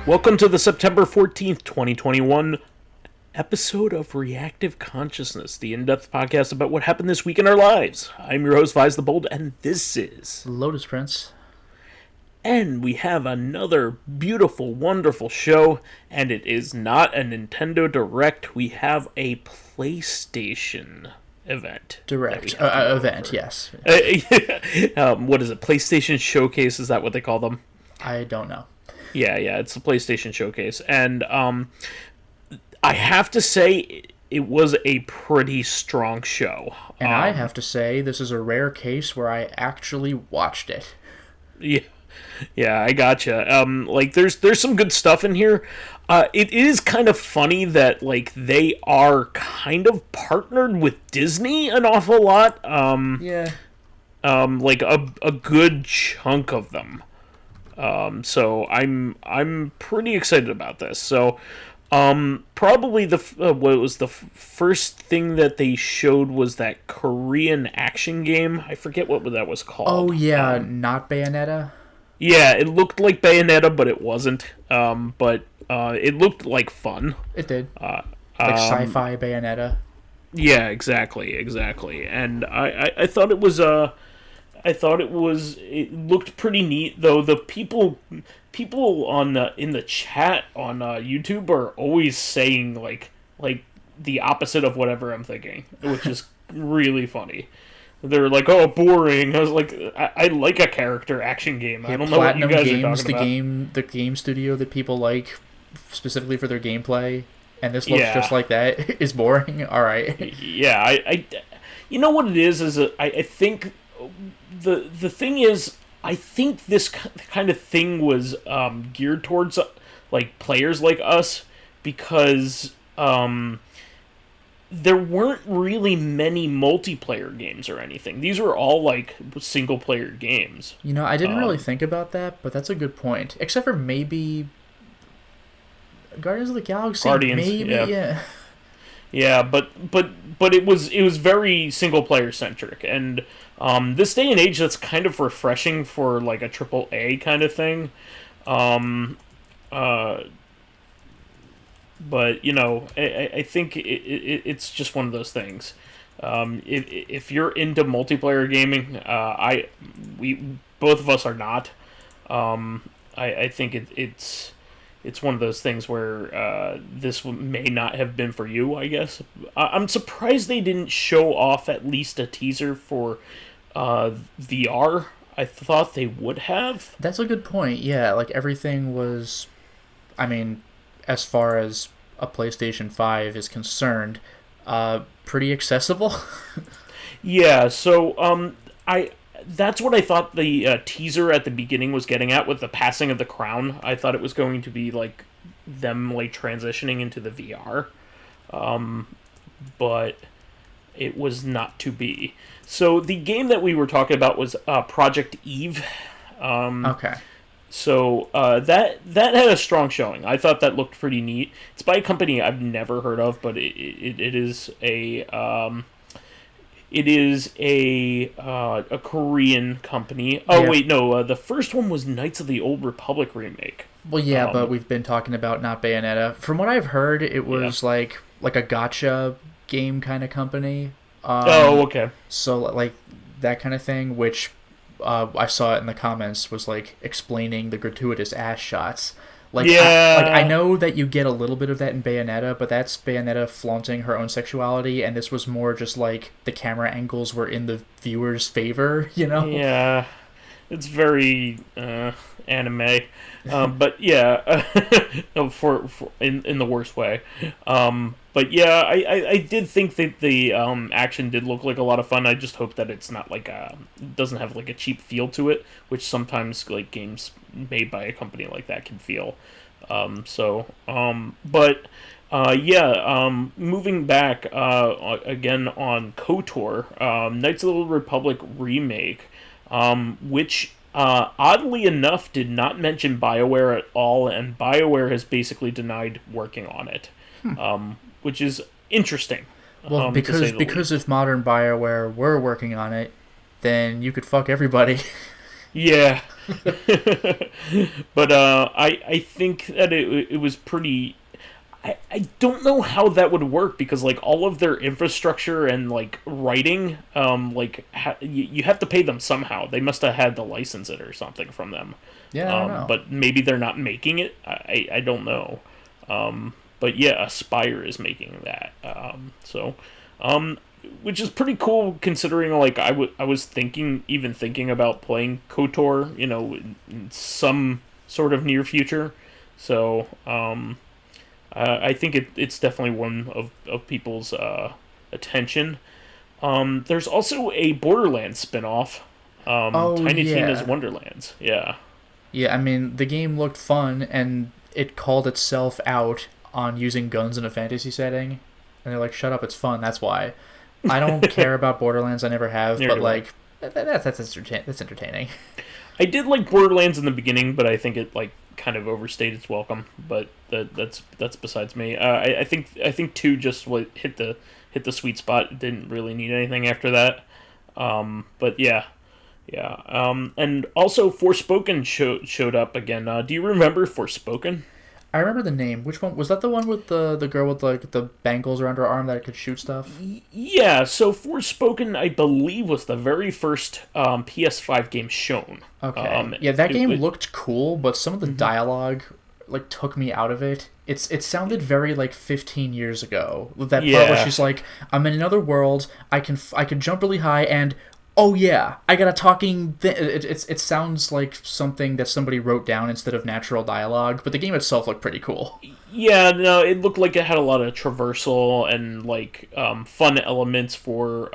Welcome to the September 14th, 2021 episode of Reactive Consciousness, the in-depth podcast about what happened this week in our lives. I'm your host, vysethebold, and this is Lotus Prince. And we have another beautiful, wonderful show, and it is not a Nintendo Direct. We have a PlayStation event. Event, yes. What is it? PlayStation Showcase, is that what they call them? I don't know. Yeah, it's the PlayStation Showcase. And I have to say, it was a pretty strong show. And I have to say, this is a rare case where I actually watched it. Yeah, I gotcha. There's some good stuff in here. It is kind of funny that, they are kind of partnered with Disney an awful lot. Yeah. A good chunk of them. So I'm pretty excited about this. So, probably what was the first thing that they showed was that Korean action game. I forget what that was called. Oh yeah, not Bayonetta. Yeah, it looked like Bayonetta, but it wasn't. But it looked like fun. It did. Like sci-fi Bayonetta. Yeah, exactly. And I thought it was it looked pretty neat, though. The people on in the chat on YouTube are always saying like the opposite of whatever I'm thinking, which is really funny. They're like, "Oh, boring." I was like, "I like a character action game. I don't know what you guys are talking about." The game studio that people like specifically for their gameplay, and this looks just like that, is boring. All right. Yeah, I you know what it is I think the thing is, I think this kind of thing was geared towards players like us, because there weren't really many multiplayer games or anything. These were all single player games. You know, I didn't really think about that, but that's a good point. Except for maybe Guardians of the Galaxy. Yeah. Yeah, but it was very single player centric, and this day and age, that's kind of refreshing for a AAA kind of thing. But I think it's just one of those things. If you're into multiplayer gaming, we both of us are not. I think it's one of those things where this may not have been for you, I guess. I'm surprised they didn't show off at least a teaser for VR. I thought they would have. That's a good point, yeah. Everything was, I mean, as far as a PlayStation 5 is concerned, pretty accessible. Yeah, so that's what I thought the teaser at the beginning was getting at with the passing of the crown. I thought it was going to be them transitioning into the VR, but it was not to be. So the game that we were talking about was Project Eve. Okay. So that had a strong showing. I thought that looked pretty neat. It's by a company I've never heard of, but it is a Korean company. Oh, yeah. Wait, no. The first one was Knights of the Old Republic remake. Well, yeah, but we've been talking about not Bayonetta. From what I've heard, it was like a gacha game kind of company. Okay. So, that kind of thing, which I saw it in the comments, was, explaining the gratuitous ass shots. I know that you get a little bit of that in Bayonetta, but that's Bayonetta flaunting her own sexuality, and this was more just the camera angles were in the viewer's favor, you know? Yeah, it's very anime, but yeah, for in the worst way. But yeah, I did think that the action did look like a lot of fun. I just hope that it's not it doesn't have a cheap feel to it, which sometimes games made by a company like that can feel. Moving back again on KOTOR, Knights of the Old Republic remake, which oddly enough did not mention BioWare at all, and BioWare has basically denied working on it. Which is interesting. Well, because if modern BioWare were working on it, then you could fuck everybody. Yeah, But I think that it was pretty. I don't know how that would work because like all of their infrastructure and like writing, you have to pay them somehow. They must have had to license it or something from them. Yeah, I don't know. But maybe they're not making it. I don't know. But yeah, Aspire is making that. Which is pretty cool considering like I was thinking about playing KOTOR, in some sort of near future. So I think it's definitely one of people's attention. There's also a Borderlands spinoff, Tiny Tina's Wonderlands. Yeah. Yeah, I mean, the game looked fun, and it called itself out on using guns in a fantasy setting. And they're like, shut up, it's fun, that's why. I don't care about Borderlands, I never have, but like, that's entertaining. I did like Borderlands in the beginning, but I think it like kind of overstayed its welcome. But that's besides me. I think 2 just hit the sweet spot. It didn't really need anything after that. But yeah. And also Forspoken showed up again. Do you remember Forspoken? I remember the name. Which one was that? The one with the girl with like the bangles around her arm that could shoot stuff. Yeah. So Forspoken, I believe, was the very first PS5 game shown. Okay. Yeah, that game looked cool, but some of the dialogue like took me out of it. It sounded very like 15 years ago. That part where she's like, "I'm in another world. I can jump really high and." Oh yeah, I got a talking. It sounds like something that somebody wrote down instead of natural dialogue. But the game itself looked pretty cool. Yeah, no, it looked like it had a lot of traversal and like fun elements for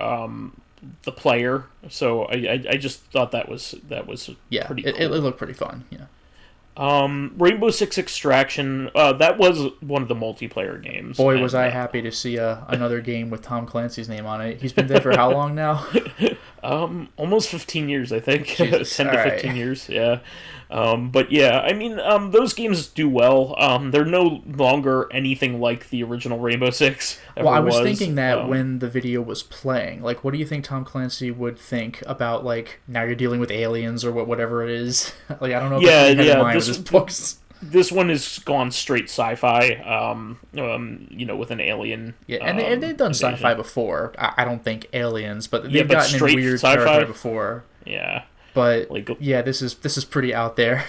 the player. So I just thought that was pretty cool. It looked pretty fun. Yeah. Rainbow Six Extraction, that was one of the multiplayer games. Boy, was I happy to see another game with Tom Clancy's name on it. He's been dead for how long now? Almost 15 years, I think. Jesus, 10 to 15 years, yeah. But yeah, I mean, those games do well. They're no longer anything like the original Rainbow Six ever Well, I was thinking that when the video was playing. Like, what do you think Tom Clancy would think about, like, now you're dealing with aliens or whatever it is? Like, I don't know if that's what he had in mind with his books. This one has gone straight sci-fi, with an alien. Yeah, and they've done invasion. Sci-fi before. I don't think aliens, but they've gotten in weird sci-fi territory before. Yeah, but yeah, this is pretty out there.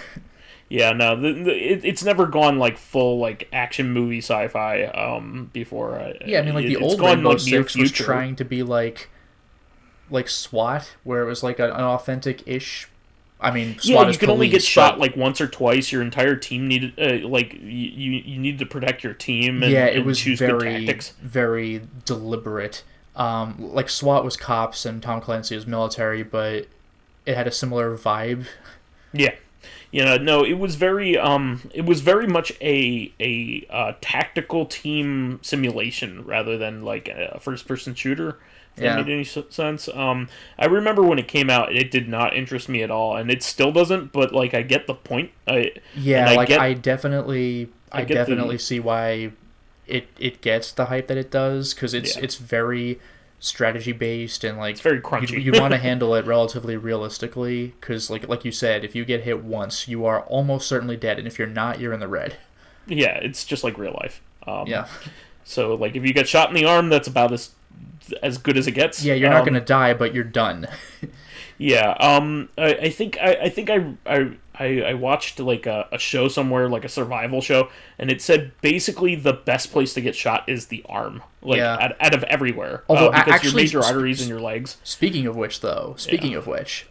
Yeah, no, it's never gone like full like action movie sci-fi before. Yeah, I mean like the old Rainbow Six was trying to be like SWAT, where it was like an authentic-ish. I mean, SWAT is you can police, only get shot like once or twice. Your entire team needed you need to protect your team. And, it was choose good tactics. Very deliberate. Like SWAT was cops and Tom Clancy was military, but it had a similar vibe. Yeah, no, it was very much a tactical team simulation rather than like a first person shooter. If that made any sense. I remember when it came out, it did not interest me at all, and it still doesn't. But like, I get the point. I definitely see why it gets the hype that it does, because it's very strategy based and like it's very crunchy. You want to handle it relatively realistically, because like you said, if you get hit once, you are almost certainly dead, and if you're not, you're in the red. Yeah, it's just like real life. Yeah. So like, if you get shot in the arm, that's about as good as it gets. Yeah, you're not gonna die, but you're done. Yeah. I think I watched like a show somewhere, like a survival show, and it said basically the best place to get shot is the arm, like out of everywhere. Although because actually, your major arteries in your legs. Speaking of which,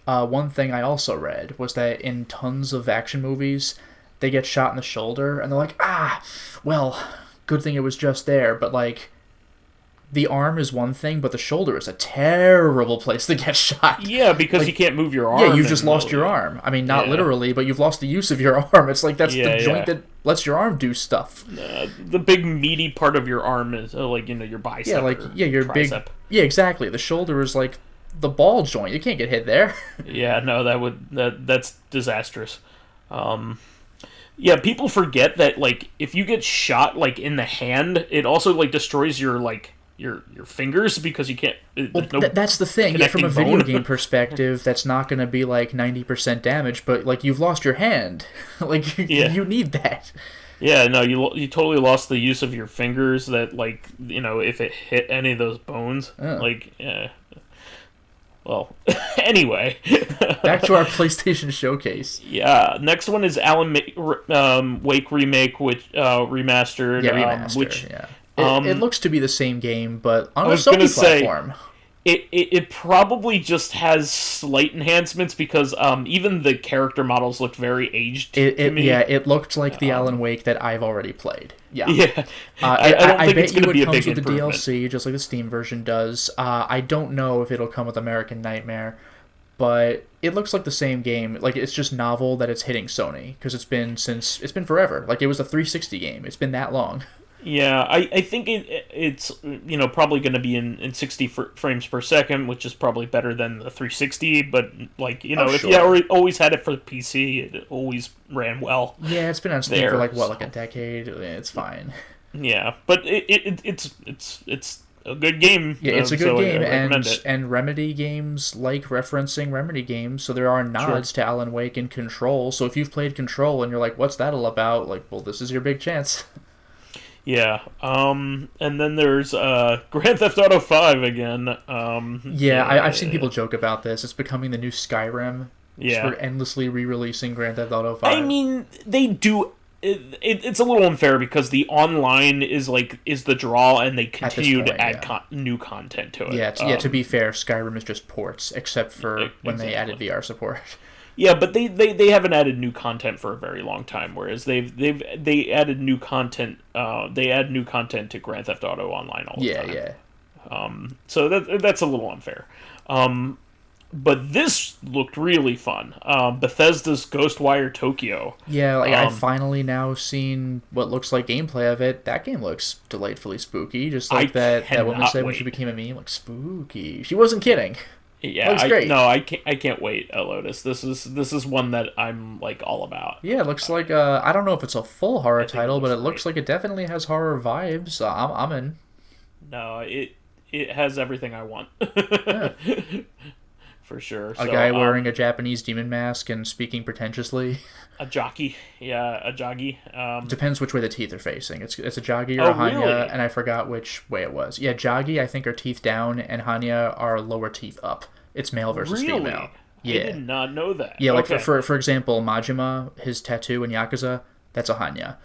one thing I also read was that in tons of action movies, they get shot in the shoulder, and they're like, well, good thing it was just there, but like. The arm is one thing, but the shoulder is a terrible place to get shot. Yeah, because you can't move your arm. Yeah, you've just lost your arm. I mean, not literally, but you've lost the use of your arm. It's like that's the joint that lets your arm do stuff. The big meaty part of your arm is your bicep. Yeah, your tricep. big. Yeah, exactly. The shoulder is like the ball joint. You can't get hit there. Yeah, no, that's disastrous. Yeah, people forget that like if you get shot like in the hand, it also like destroys your like your fingers because you can't. Well, that's the thing. Yeah, from a video game perspective, that's not going to be like 90% damage, but like you've lost your hand, like you need that. Yeah, no, you totally lost the use of your fingers. That like if it hit any of those bones, like yeah. Well, anyway. Back to our PlayStation Showcase. Yeah, next one is Alan Wake remake, which remastered. Yeah, remastered. Which it looks to be the same game, but on a Sony platform. It probably just has slight enhancements because even the character models looked very aged to me. Yeah, it looked like the Alan Wake that I've already played. Yeah. I don't think it's going to be a big improvement. It comes with the DLC, just like the Steam version does. I don't know if it'll come with American Nightmare, but it looks like the same game. Like, it's just novel that it's hitting Sony, because it's been forever. Like, it was a 360 game. It's been that long. Yeah, I think it's probably going to be in 60 frames per second, which is probably better than the 360. But if you always had it for the PC, it always ran well. Yeah, it's been on Steam for like a decade. It's fine. Yeah, but it's a good game. Yeah, it's a good game, and Remedy games like referencing Remedy games, so there are nods to Alan Wake and Control. So if you've played Control and you're like, "What's that all about?" Like, well, this is your big chance. Yeah, and then there's Grand Theft Auto 5 again. I've seen people joke about this. It's becoming the new Skyrim. Yeah. We're endlessly re-releasing Grand Theft Auto 5. I mean, they do... It's a little unfair because the online is the draw, and they continue to add new content to it. Yeah, to be fair, Skyrim is just ports, except for when they added VR support. Yeah, but they haven't added new content for a very long time. Whereas they added new content. They add new content to Grand Theft Auto Online all the time. Yeah. So that's a little unfair. But this looked really fun. Bethesda's Ghostwire Tokyo. Yeah, I've finally now seen what looks like gameplay of it. That game looks delightfully spooky, just like that woman said when she became a meme. Like, spooky. She wasn't kidding. Yeah, I can't wait, Lotus. This is one that I'm all about. Yeah, it looks like I don't know if it's a full horror title, but it looks like it definitely has horror vibes. I'm in. No, it has everything I want. Yeah. For sure. A guy wearing a Japanese demon mask and speaking pretentiously. A jockey. Yeah, a jockey. Depends which way the teeth are facing. It's a jockey or a Hanya, really? and I forgot which way it was. Yeah, jockey I think are teeth down, and Hanya are lower teeth up. It's male versus female. Yeah. I did not know that. Yeah, like for example, Majima, his tattoo in Yakuza, that's a Hanya.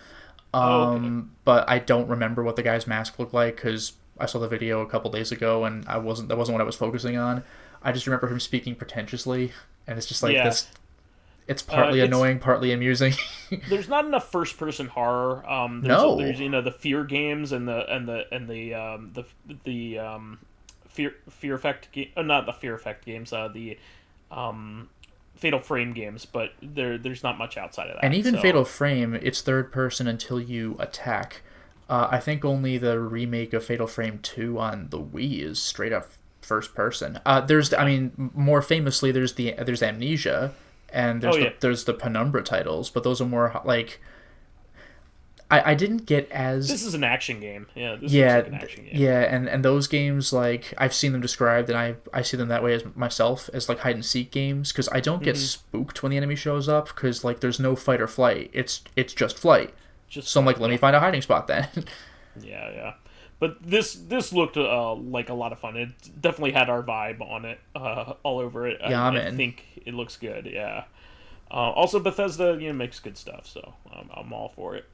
But I don't remember what the guy's mask looked like because I saw the video a couple days ago, and that wasn't what I was focusing on. I just remember him speaking pretentiously, and it's just this. It's partly annoying, partly amusing. There's not enough first-person horror. There's the fear games and the fear effect game. Not the fear effect games. The Fatal Frame games, but there's not much outside of that. And even Fatal Frame, it's third person until you attack. I think only the remake of Fatal Frame 2 on the Wii is straight up first person. More famously, there's Amnesia, and there's the Penumbra titles, but those are more like. I didn't get as. This is an action game. Yeah. This looks like an action game. Yeah, and those games I've seen them described, and I see them that way as myself as hide and seek games because I don't get spooked when the enemy shows up because there's no fight or flight. It's just flight. So I'm let me find a hiding spot then. Yeah. But this looked like a lot of fun. It definitely had our vibe on it, all over it. Yeah, I think it looks good. Yeah. Also, Bethesda, makes good stuff, so I'm all for it.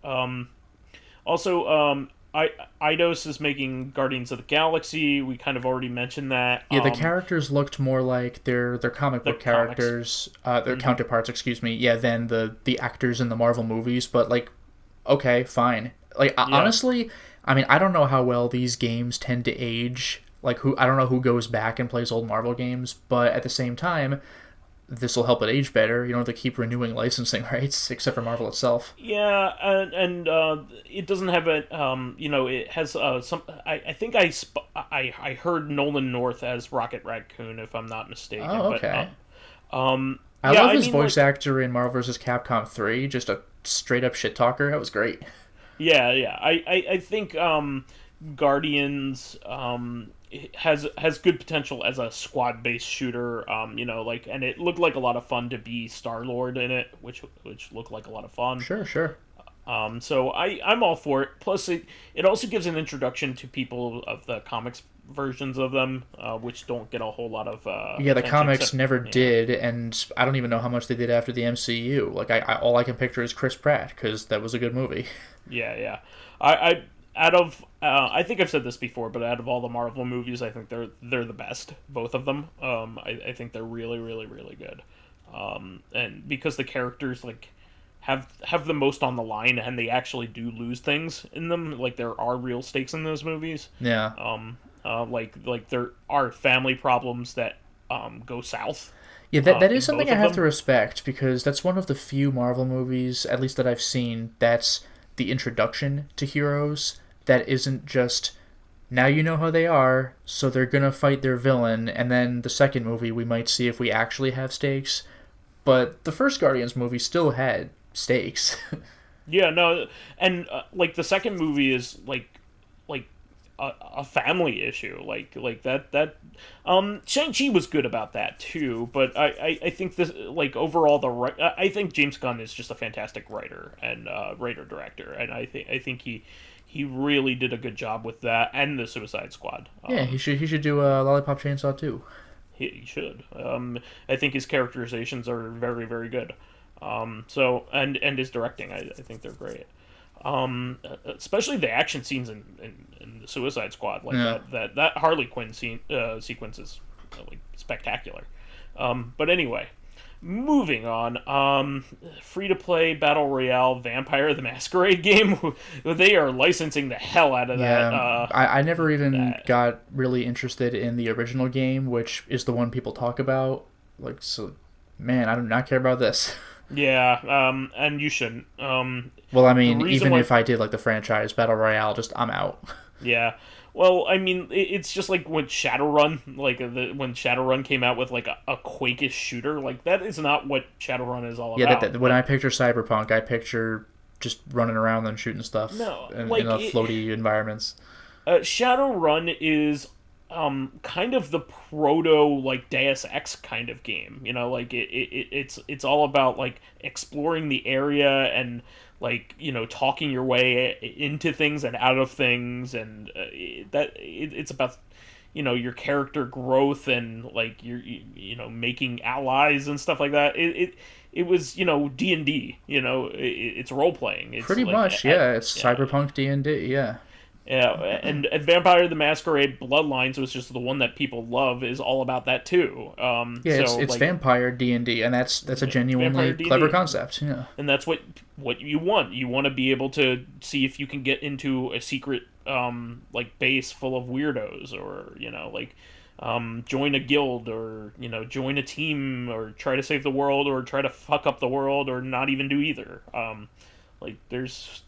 Eidos is making Guardians of the Galaxy. We kind of already mentioned that. Yeah, the characters looked more like their comic book characters, their counterparts, excuse me. Yeah, than the actors in the Marvel movies. But okay, fine. Honestly. I don't know how well these games tend to age. I don't know who goes back and plays old Marvel games, but at the same time, this will help it age better. You don't have to keep renewing licensing rights, except for Marvel itself. Yeah, and it doesn't have a it has some. I think I heard Nolan North as Rocket Raccoon, if I'm not mistaken. Oh, okay. But, I love his voice actor in Marvel vs. Capcom 3. Just a straight up shit talker. That was great. Yeah. I think Guardians has good potential as a squad based shooter. And it looked like a lot of fun to be Star-Lord in it, which looked like a lot of fun. Sure. So I'm all for it. Plus, it also gives an introduction to people of the comics versions of them, which don't get a whole lot of the comics never did, and I don't even know how much they did after the MCU. Like, I all I can picture is Chris Pratt, because that was a good movie. Yeah. I think I've said this before, but out of all the Marvel movies, I think they're the best, both of them. I think they're really, really, really good. And because the characters have the most on the line, and they actually do lose things in them. Like, there are real stakes in those movies. Yeah. Like there are family problems that go south. Yeah, that is something I have to respect, because that's one of the few Marvel movies, at least that I've seen, that's the introduction to heroes that isn't just, now you know how they are, so they're gonna fight their villain, and then the second movie we might see if we actually have stakes. But the first Guardians movie still had stakes. Yeah, no, and the second movie is like a family issue, like that. Shang-Chi was good about that too, but I think this, overall, I think James Gunn is just a fantastic writer and writer director, and I think he really did a good job with that and the Suicide Squad. Yeah, he should do a Lollipop Chainsaw too. He should. I think his characterizations are very, very good. And his directing, I think they're great. Especially the action scenes in the Suicide Squad, that Harley Quinn sequence is spectacular. But anyway, moving on. Free to play battle royale Vampire the Masquerade game. They are licensing the hell out of that. I never even got really interested in the original game, which is the one people talk about. Man, I do not care about this. Yeah, and you shouldn't. Well, I mean, even if I did the franchise Battle Royale, I'm out. Yeah. Well, I mean, it's just like when Shadowrun, when Shadowrun came out with a Quake-ish shooter, that is not what Shadowrun is all about. Yeah, when I picture Cyberpunk, I picture just running around and shooting stuff in floaty environments. Shadowrun is kind of the proto Deus Ex kind of game. It's all about exploring the area and talking your way into things and out of things, and it's about your character growth and your making allies and stuff like that. It was D&D. It's role playing. It's pretty much it's Cyberpunk D&D. Yeah, and Vampire the Masquerade Bloodlines, was just the one that people love, is all about that too. It's Vampire D&D, and that's a genuinely clever concept. Yeah, and that's what you want. You want to be able to see if you can get into a secret base full of weirdos, or join a guild, or join a team, or try to save the world, or try to fuck up the world, or not even do either. There's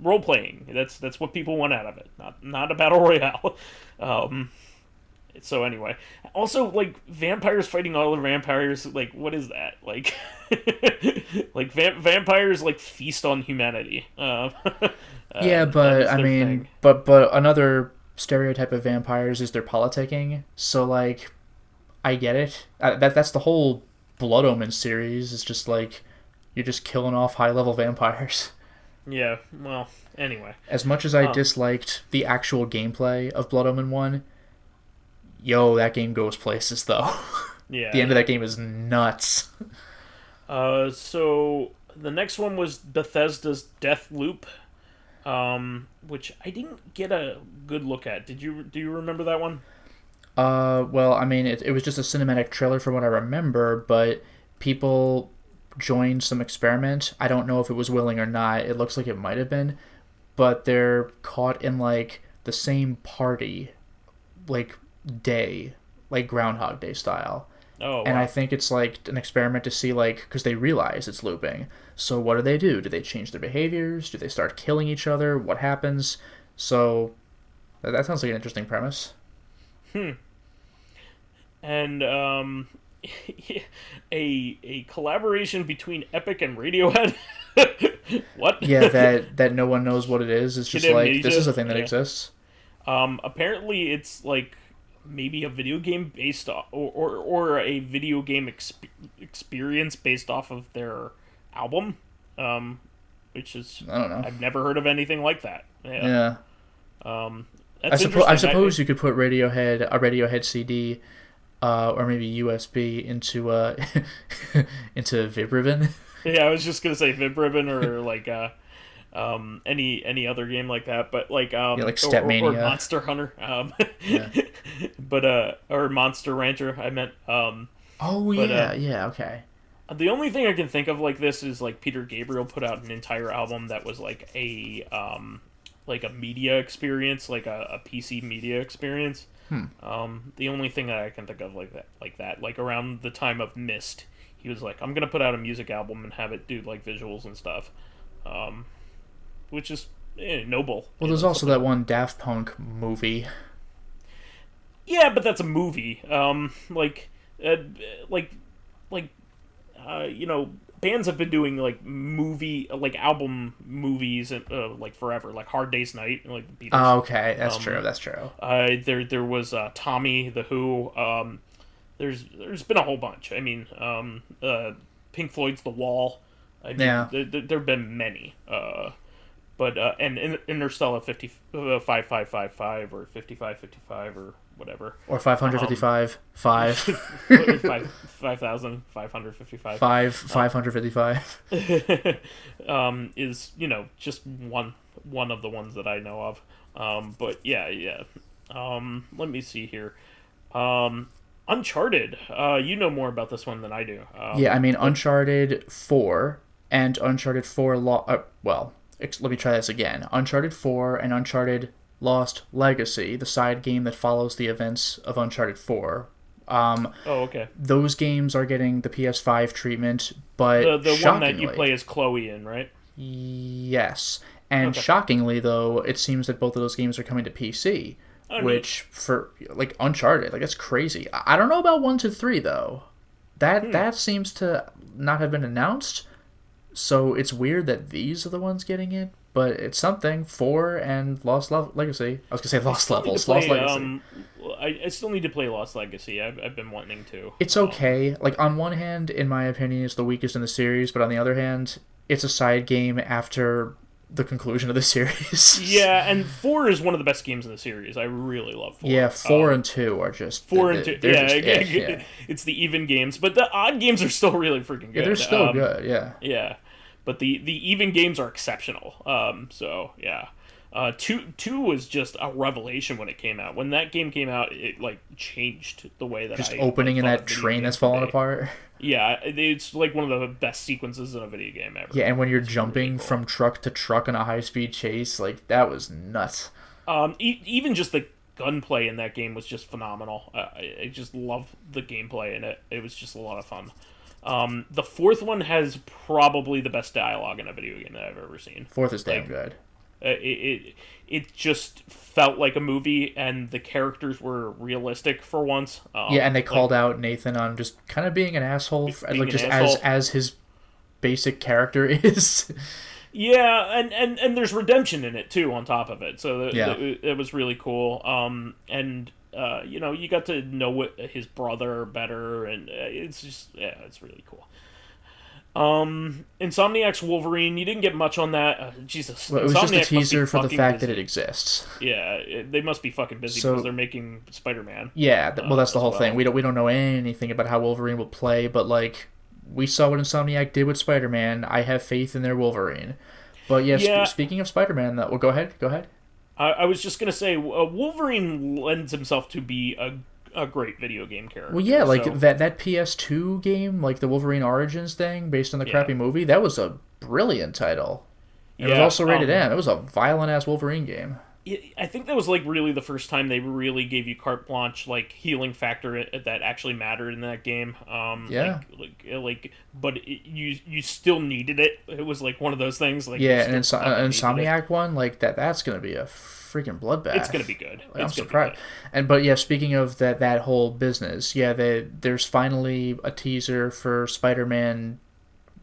role playing. That's what people want out of it. Not a battle royale. So anyway, also vampires fighting other vampires. What is that? Vampires feast on humanity. Yeah, but I mean, but another stereotype of vampires is their politicking. So I get it. That's the whole Blood Omen series. It's just you're just killing off high-level vampires. Yeah, well, anyway. As much as I disliked the actual gameplay of Blood Omen 1, that game goes places, though. Yeah. The end of that game is nuts. So, the next one was Bethesda's Deathloop, which I didn't get a good look at. Do you remember that one? Well, I mean, it was just a cinematic trailer from what I remember, but people joined some experiment. I don't know if it was willing or not. It looks like it might have been, but they're caught in the same party day, Groundhog Day style. Oh, wow. And I think it's an experiment to see because they realize it's looping. So what do? Do they change their behaviors? Do they start killing each other? What happens? So that sounds like an interesting premise. And a collaboration between Epic and Radiohead. What? Yeah, that no one knows what it is. It's just like, this is a thing that exists. Apparently it's like maybe a video game based off, or a video game experience based off of their album, which is, I don't know. I've never heard of anything like that. Yeah. That's I suppose you could put a Radiohead CD, or maybe USB into into VibRibbon. Yeah, I was just gonna say VibRibbon or like any other game like that, but like like Stepmania or Monster Hunter, Yeah. but or Monster Rancher. I meant yeah, okay. The only thing I can think of like this is like Peter Gabriel put out an entire album that was like a media experience, like a PC media experience. The only thing that I can think of like that, like around the time of Myst, he was like, I'm gonna put out a music album and have it do like visuals and stuff, which is noble. Well, there's also that one Daft Punk movie. Yeah, but that's a movie. Bands have been doing like album movies and like forever, like Hard Day's Night, like the Beatles. Oh, okay, that's true. That's true. There was Tommy, The Who. There's been a whole bunch. I mean, Pink Floyd's The Wall. I mean, yeah. There've been many. But and Interstellar 5555 or 5555 or whatever. Or 555 5 5,555 555 is just one of the ones that I know of. But yeah. Let me see here. Uncharted. You know more about this one than I do. Yeah, I mean Uncharted 4 and Uncharted 4 let me try this again. Uncharted 4 and Uncharted Lost Legacy, the side game that follows the events of Uncharted 4. Okay. Those games are getting the PS5 treatment, but the one that you play as Chloe in, right? Yes. And shockingly, though, it seems that both of those games are coming to PC, which, for, like, Uncharted, like, that's crazy. I don't know about 1 to 3, though. That seems to not have been announced, so it's weird that these are the ones getting it, but it's something. 4 and Lost Legacy. I was going to say Lost Levels. Lost Legacy. I still need to play Lost Legacy. I've been wanting to. It's okay. Like, on one hand, in my opinion, it's the weakest in the series, but on the other hand, it's a side game after the conclusion of the series. Yeah, and 4 is one of the best games in the series. I really love 4. Yeah, 4 and 2 are just... 4 and 2, yeah. It's the even games, but the odd games are still really freaking good. Yeah, they're still good, yeah. Yeah, but the even games are exceptional. So, yeah. 2 was just a revelation when it came out. When that game came out, it, like, changed the way that just opening in that train that's falling apart. Yeah, it's like one of the best sequences in a video game ever. Yeah, and when you're jumping from truck to truck in a high-speed chase, like, that was nuts. Even just the gunplay in that game was just phenomenal. I just love the gameplay in it. It was just a lot of fun. The 4th one has probably the best dialogue in a video game that I've ever seen. 4th is damn good. It just felt like a movie, and the characters were realistic for once. Yeah, and they called out Nathan on just kind of being an asshole, as his basic character is. Yeah, and there's redemption in it too on top of it, so it was really cool. And you got to know his brother better, and it's really cool. Insomniac's Wolverine, you didn't get much on that. Jesus. Well, it was just a teaser for the fact that it exists. Yeah, they must be fucking busy because they're making Spider-Man. Yeah, that's the whole thing. We don't know anything about how Wolverine will play, but like we saw what Insomniac did with Spider-Man. I have faith in their Wolverine. But speaking of Spider-Man, go ahead. I was just gonna say Wolverine lends himself to be a great video game character. Well, yeah, like that PS2 game, like the Wolverine Origins thing, based on the crappy movie, that was a brilliant title. It was also rated M. It was a violent-ass Wolverine game. I think that was like really the first time they really gave you carte blanche, like healing factor that actually mattered in that game. Yeah. But you still needed it. It was like one of those things. Like yeah, and Insomniac one like that's gonna be a freaking bloodbath. It's gonna be good. Like, I'm surprised. But yeah, speaking of that whole business, yeah, there's finally a teaser for Spider-Man.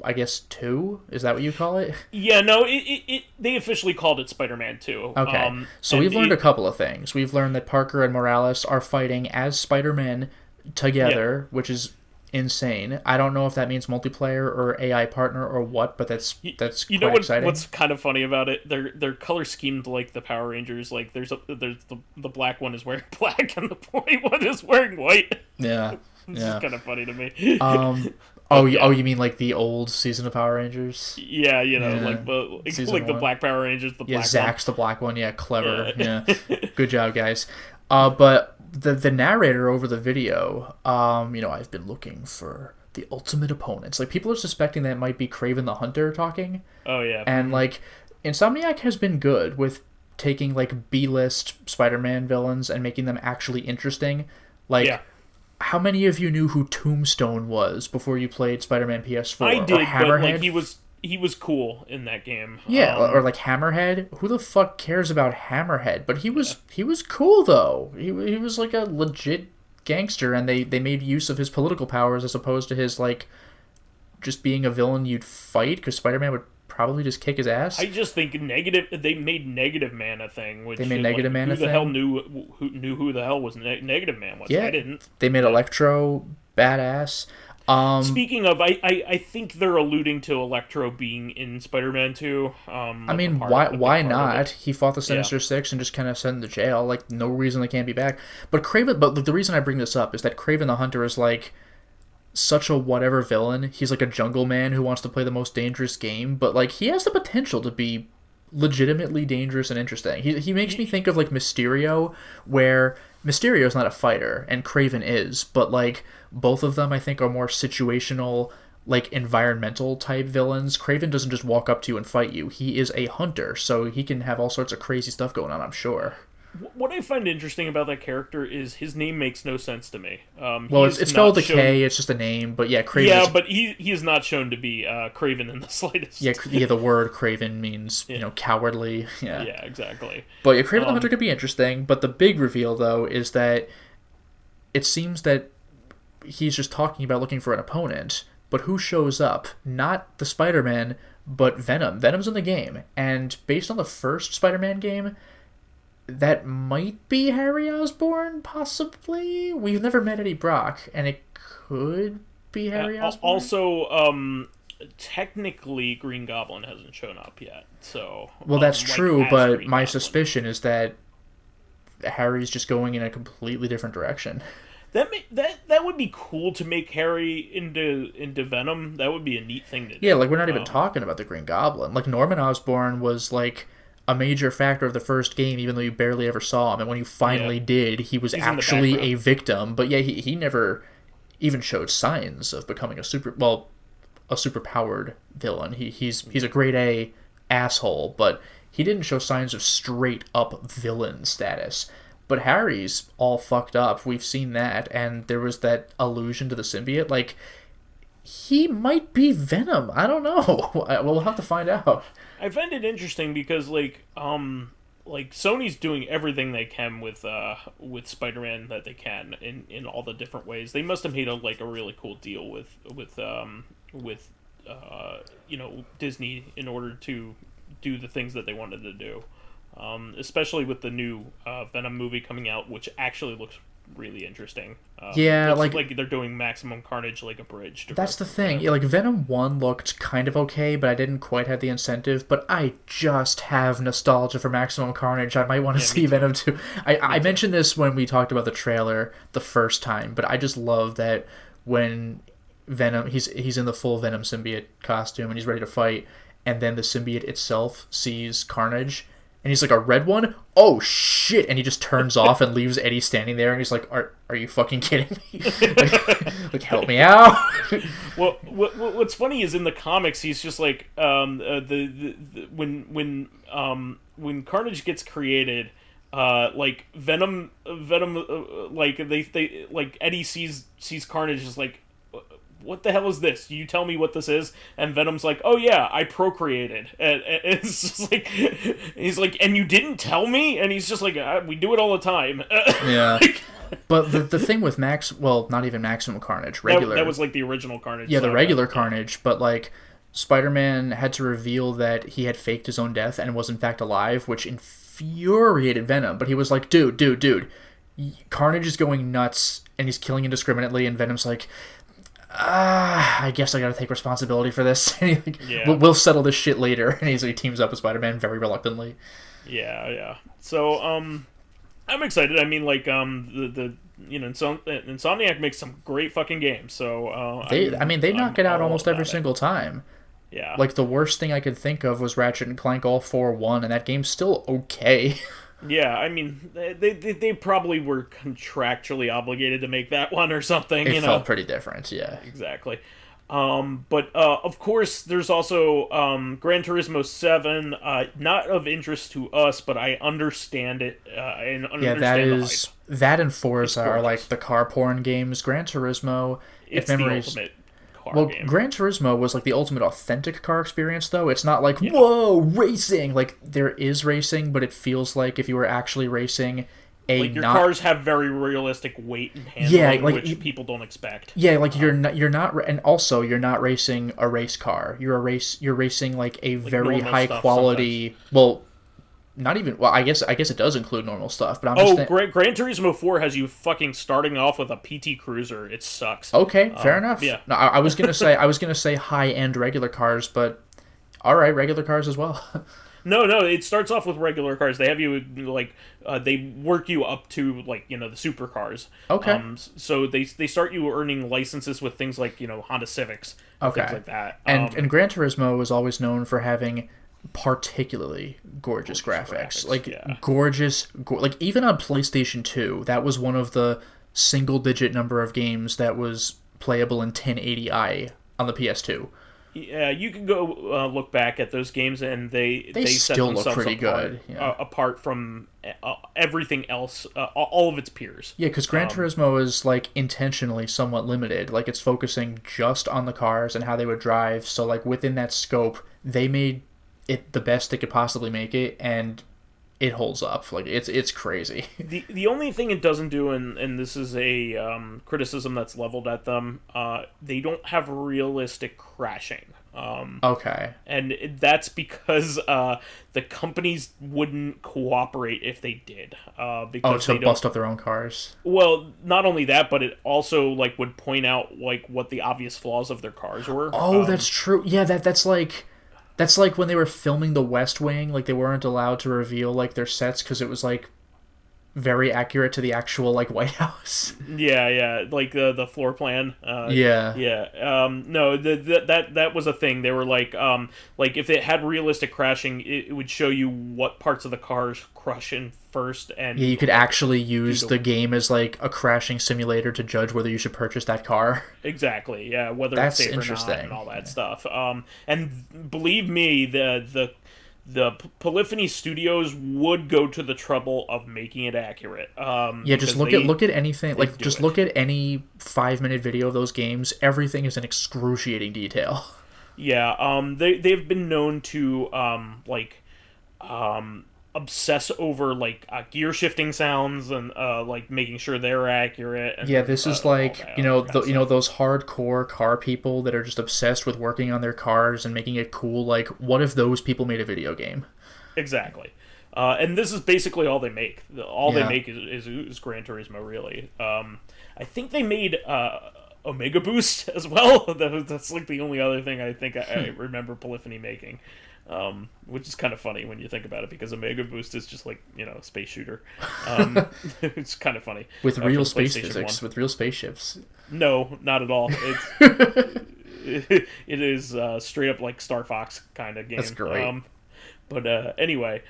I guess 2? Is that what you call it? Yeah, no, they officially called it Spider-Man 2. Okay, so we've learned a couple of things. We've learned that Parker and Morales are fighting as Spider-Men together, which is insane. I don't know if that means multiplayer or AI partner or what, but that's quite exciting. What's kind of funny about it? They're color schemed like the Power Rangers. Like there's the black one is wearing black and the white one is wearing white. Yeah, it's kind of funny to me. Oh, you mean like the old season of Power Rangers? Yeah, like the Black Power Rangers, the black Zach's the black one. Yeah, clever. Yeah. Good job, guys. But the narrator over the video, I've been looking for the ultimate opponents. Like, people are suspecting that it might be Kraven the Hunter talking. Oh, yeah. And, like, Insomniac has been good with taking, like, B-list Spider-Man villains and making them actually interesting. Like... Yeah. How many of you knew who Tombstone was before you played Spider-Man PS4? I did, but like he was cool in that game. Yeah, or like Hammerhead. Who the fuck cares about Hammerhead? But he was cool though. He was like a legit gangster, and they made use of his political powers as opposed to his like just being a villain you'd fight, because Spider-Man would probably just kick his ass. I just think they made Negative Man a thing. Which they made Negative Man a thing? Who the hell knew who the hell was Negative Man was? Yeah, I didn't. They made Electro badass. Speaking of, I think they're alluding to Electro being in Spider-Man 2. I mean, why not? He fought the Sinister Six and just kind of sent him to jail. Like, no reason they can't be back. But the reason I bring this up is that Kraven the Hunter is like such a whatever villain. He's like a jungle man who wants to play the most dangerous game, but like he has the potential to be legitimately dangerous and interesting. He makes me think of like Mysterio, where Mysterio's not a fighter and Kraven is, but like both of them I think are more situational, like environmental type villains. Kraven doesn't just walk up to you and fight you. He is a hunter, so he can have all sorts of crazy stuff going on, I'm sure. What I find interesting about that character is his name makes no sense to me. Well, it's spelled with a K, it's just a name, but yeah, Kraven. Yeah, but he is not shown to be Kraven in the slightest. Yeah, the word Kraven means, cowardly. Yeah, exactly. But yeah, Kraven the Hunter could be interesting, but the big reveal, though, is that it seems that he's just talking about looking for an opponent, but who shows up? Not the Spider-Man, but Venom. Venom's in the game, and based on the first Spider-Man game, that might be Harry Osborn, possibly. We've never met Eddie Brock, and it could be Harry Osborn. Also, technically, Green Goblin hasn't shown up yet. So, well, that's true, but my suspicion is that Harry's just going in a completely different direction. That would be cool to make Harry into Venom. That would be a neat thing to do. Yeah, like we're not even talking about the Green Goblin. Like Norman Osborn was like a major factor of the first game, even though you barely ever saw him. And when you finally did, he was actually a victim. But yeah, he never even showed signs of becoming a superpowered villain. He's a grade A asshole, but he didn't show signs of straight up villain status. But Harry's all fucked up. We've seen that, and there was that allusion to the symbiote. Like, he might be Venom. I don't know. We'll have to find out. I find it interesting because like Sony's doing everything they can with Spider-Man that they can in all the different ways. They must have made a really cool deal with Disney in order to do the things that they wanted to do. Especially with the new Venom movie coming out, which actually looks really interesting. Like they're doing Maximum Carnage like a bridge. That's the thing. Yeah, like Venom 1 looked kind of okay, but I didn't quite have the incentive. But I just have nostalgia for Maximum Carnage. I might want to see Venom 2. I mentioned this when we talked about the trailer the first time, but I just love that when Venom, he's in the full Venom symbiote costume and he's ready to fight, and then the symbiote itself sees Carnage And he's like, a red one? Oh, shit. And he just turns off and leaves Eddie standing there. And he's like, are you fucking kidding me? like, help me out. Well, what's funny is in the comics, he's just like, when Carnage gets created, like Venom, like they like Eddie sees Carnage is like, what the hell is this? You tell me what this is, and Venom's like, oh yeah, I procreated, and it's just like, he's like, and you didn't tell me, and he's just like, we do it all the time. Yeah. But the thing with not even Maximum Carnage, regular. That was like the original Carnage. Yeah, the regular Carnage, but like Spider-Man had to reveal that he had faked his own death and was in fact alive, which infuriated Venom. But he was like, dude, Carnage is going nuts and he's killing indiscriminately, and Venom's like, I guess I gotta take responsibility for this. We'll settle this shit later. And he teams up with Spider-Man very reluctantly. Yeah. So, I'm excited. I mean, like, Insomniac makes some great fucking games. So, they knock it out almost every single time. Yeah. Like, the worst thing I could think of was Ratchet and Clank All 4-1, and that game's still okay. Yeah, I mean, they probably were contractually obligated to make that one or something. It felt pretty different, yeah. Exactly. But of course, there's also Gran Turismo 7. Not of interest to us, but I understand it. That and Forza are like the car porn games. Gran Turismo, it's the ultimate car game. Gran Turismo was like the ultimate authentic car experience, though. It's not like, whoa, racing! Like, there is racing, but it feels like if you were actually racing your cars have very realistic weight and handling, which people don't expect. Yeah, like you're not, and also you're not racing a race car. You're racing like a very high quality. Sometimes. Well, not even. Well, I guess it does include normal stuff, but Gran Turismo 4 has you fucking starting off with a PT Cruiser. It sucks. Okay, fair enough. Yeah. No, I was gonna say high end regular cars, but all right, regular cars as well. No, it starts off with regular cars. They have you, like, they work you up to, like, the supercars. Okay. So they start you earning licenses with things like, Honda Civics, and things like that. And Gran Turismo was always known for having particularly gorgeous graphics. Like, gorgeous, like, even on PlayStation 2, that was one of the single-digit number of games that was playable in 1080i on the PS2. Yeah, you can go look back at those games, and they still look pretty good. Apart from everything else, all of its peers. Yeah, because Gran Turismo is like intentionally somewhat limited. Like, it's focusing just on the cars and how they would drive. So, like, within that scope, they made it the best they could possibly make it, and it holds up. Like, it's crazy. The only thing it doesn't do, and this is a criticism that's leveled at them, they don't have realistic crashing. Okay. And that's because the companies wouldn't cooperate if they did. Because to bust up their own cars. Well, not only that, but it also like would point out like what the obvious flaws of their cars were. Oh, that's true. Yeah, that's like when they were filming The West Wing, like they weren't allowed to reveal like their sets because it was like very accurate to the actual like White House. Yeah, like the floor plan. No, that was a thing. They were like if it had realistic crashing, it would show you what parts of the cars crush in first, and you could actually use the game as like a crashing simulator to judge whether you should purchase that car. Exactly. Yeah, whether it's safe or not, and all that stuff. And believe me, the Polyphony Studios would go to the trouble of making it accurate. Just look at anything. Like, just look at any 5-minute video of those games. Everything is in excruciating detail. Yeah. They've been known to obsess over like gear shifting sounds and like making sure they're accurate. And, this is like those hardcore car people that are just obsessed with working on their cars and making it cool. Like, what if those people made a video game? Exactly. And this is basically all they make. They make is Gran Turismo, really. I think they made Omega Boost as well. That's like the only other thing I think I remember Polyphony making. Which is kind of funny when you think about it, because Omega Boost is just like, a space shooter. It's kind of funny. With real space physics, with real spaceships. No, not at all. It is straight up like Star Fox kind of game. That's great. But anyway,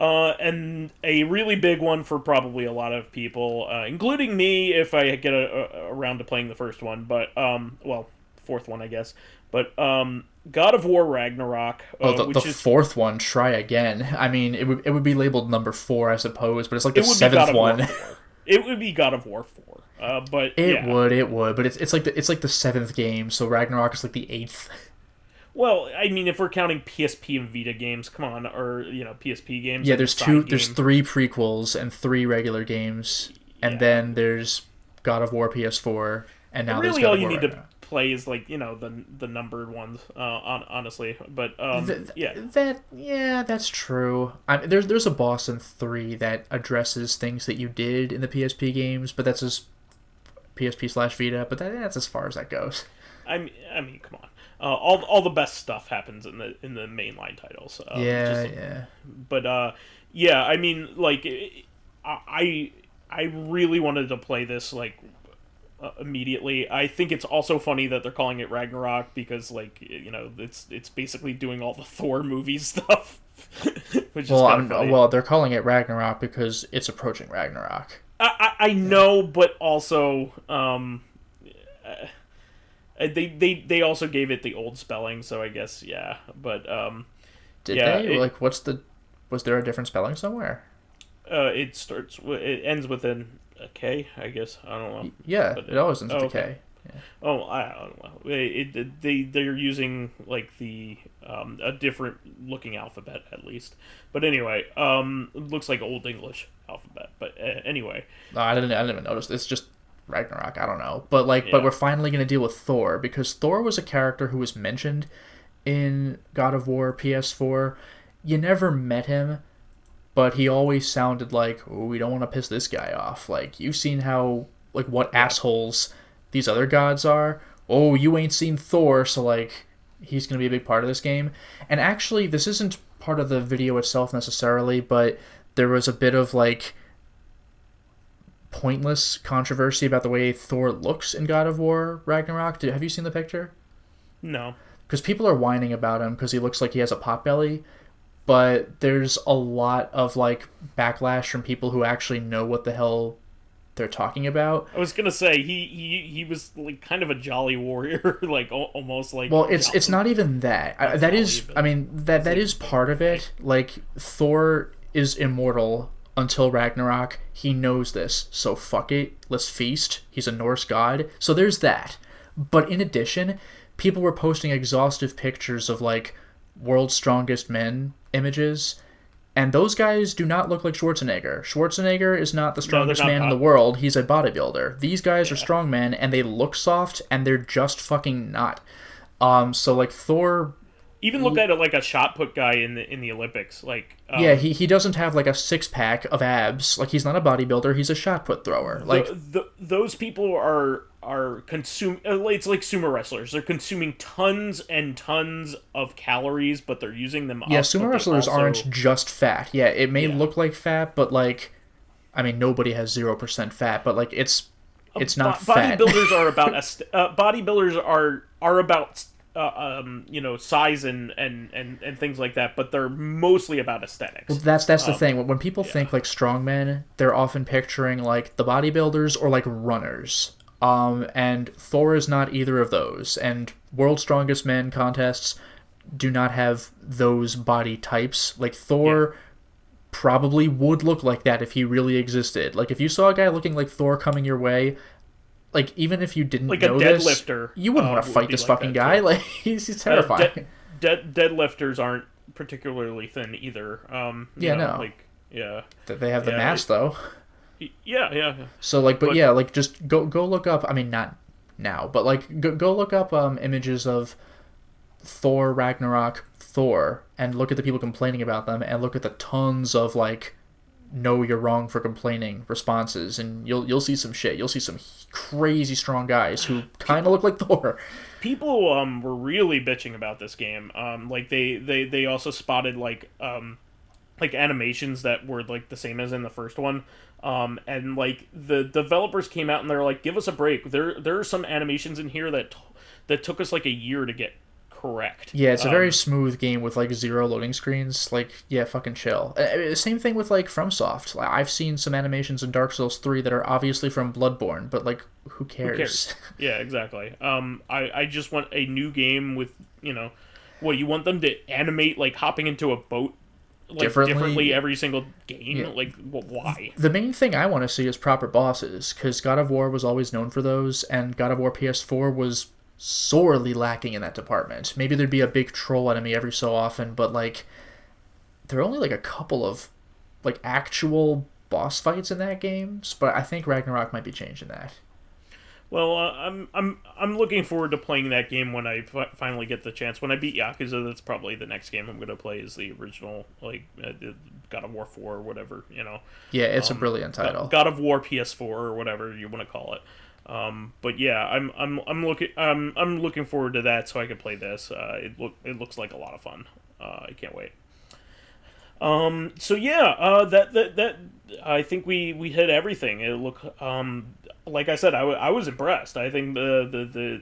And a really big one for probably a lot of people, including me if I get around to playing the first one, but, well, fourth one, I guess. But, God of War Ragnarok. The fourth one, try again. I mean, it would be labeled number 4, I suppose, but it's like the seventh one. It would be God of War 4. But it would, but it's like the seventh game, so Ragnarok is like the 8th. Well, I mean, if we're counting PSP and Vita games, come on, or PSP games. Yeah, there's 3 prequels and 3 regular games, and then there's God of War PS4, and now really there's God all of you War need Ragnarok. To play is like the numbered ones. Honestly, but that's true. There's a boss in 3 that addresses things that you did in the PSP games, but that's just PSP/Vita. But that's as far as that goes. I mean, come on. All the best stuff happens in the mainline titles. But I mean, like, I really wanted to play this like immediately. I think it's also funny that they're calling it Ragnarok because, like, it's basically doing all the Thor movie stuff. Which is kind of funny. Well, they're calling it Ragnarok because it's approaching Ragnarok. I know, but also they also gave it the old spelling, so I guess but did they? Was there a different spelling somewhere? It ends with a K, I guess. I don't know. Yeah, it always ends with a K. Yeah. Oh, I don't know. They're using like the a different looking alphabet at least. But anyway, it looks like Old English alphabet. But anyway, no, I didn't even notice. It's just Ragnarok. I don't know, but but we're finally gonna deal with Thor because Thor was a character who was mentioned in God of War PS4. You never met him, but he always sounded like, oh, we don't want to piss this guy off. Like, you've seen how, like, what assholes these other gods are. Oh, you ain't seen Thor, so, like, he's going to be a big part of this game. And actually, this isn't part of the video itself necessarily, but there was a bit of, like, pointless controversy about the way Thor looks in God of War Ragnarok. Have you seen the picture? No. Because people are whining about him because he looks like he has a potbelly. But there's a lot of, like, backlash from people who actually know what the hell they're talking about. I was gonna say he was like kind of a jolly warrior, like almost like. Well, it's not even that. That is part of it. Like, Thor is immortal until Ragnarok. He knows this, so fuck it. Let's feast. He's a Norse god, so there's that. But in addition, people were posting exhaustive pictures of, like, World's Strongest Men images, and those guys do not look like Schwarzenegger. Schwarzenegger is not the strongest man in the world. He's a bodybuilder. These guys are strong men, and they look soft, and they're just fucking not. So, like, Thor... Even look at it like a shot put guy in the Olympics. Like, he doesn't have, like, a six-pack of abs. Like, he's not a bodybuilder. He's a shot put thrower. Like, those people are consuming. It's like sumo wrestlers. They're consuming tons and tons of calories, but they're using them. Yeah, sumo wrestlers aren't just fat. Yeah, it may look like fat, but, like, I mean, nobody has 0% fat, but, like, it's not fat. Bodybuilders are about bodybuilders are about size and things like that, but they're mostly about aesthetics. Well, that's the thing. When people think like strongmen, they're often picturing like the bodybuilders or like runners. And Thor is not either of those. And World's Strongest Men contests do not have those body types. Like, Thor probably would look like that if he really existed. Like, if you saw a guy looking like Thor coming your way, like, even if you didn't like know a deadlifter, you wouldn't want to fight this fucking guy. Too. Like, he's terrifying. Deadlifters aren't particularly thin either. They have the mass though. Yeah. So, like, but like, just go look up. I mean, not now, but like, go look up images of Thor Ragnarok Thor and look at the people complaining about them, and look at the tons of like, no, you're wrong for complaining responses, and you'll see some shit. You'll see some crazy strong guys who kind of look like Thor. People were really bitching about this game. Like they also spotted like animations that were like the same as in the first one. And like the developers came out and they're like, give us a break. There are some animations in here that took us like a year to get correct. Yeah, it's a very smooth game with like 0 loading screens. Like, yeah, fucking chill. Same thing with like FromSoft. Like, I've seen some animations in Dark Souls 3 that are obviously from Bloodborne, but like, who cares? Who cares? Yeah, exactly. I just want a new game with, what, you want them to animate like hopping into a boat like differently every single game? Yeah. Like, why? The main thing I want to see is proper bosses, because God of War was always known for those, and God of War PS4 was sorely lacking in that department. Maybe there'd be a big troll enemy every so often, but like, there are only like a couple of like actual boss fights in that game. But I think Ragnarok might be changing that. Well, I'm looking forward to playing that game when I finally get the chance. When I beat Yakuza, that's probably the next game I'm going to play, is the original, like, God of War 4 or whatever, Yeah, it's a brilliant title. God of War PS4 or whatever you want to call it. But yeah, I'm looking forward to that so I can play this. It looks like a lot of fun. I can't wait. So yeah, that I think we hit everything. It like I said, I was impressed. I think the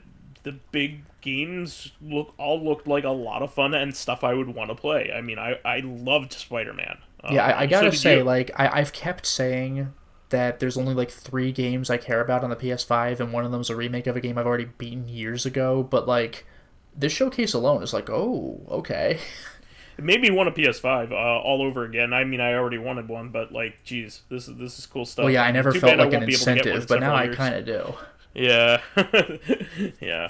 big games looked like a lot of fun and stuff I would want to play. I mean, I loved Spider-Man. Yeah, I gotta say, like, I've kept saying that there's only like 3 games I care about on the PS5, and one of them's a remake of a game I've already beaten years ago. But like, this showcase alone is like, oh, okay. It made me want a PS5 all over again. I mean, I already wanted one, but like, geez, this is cool stuff. Well, yeah, I never felt like an incentive, but now I kind of do. Yeah, yeah.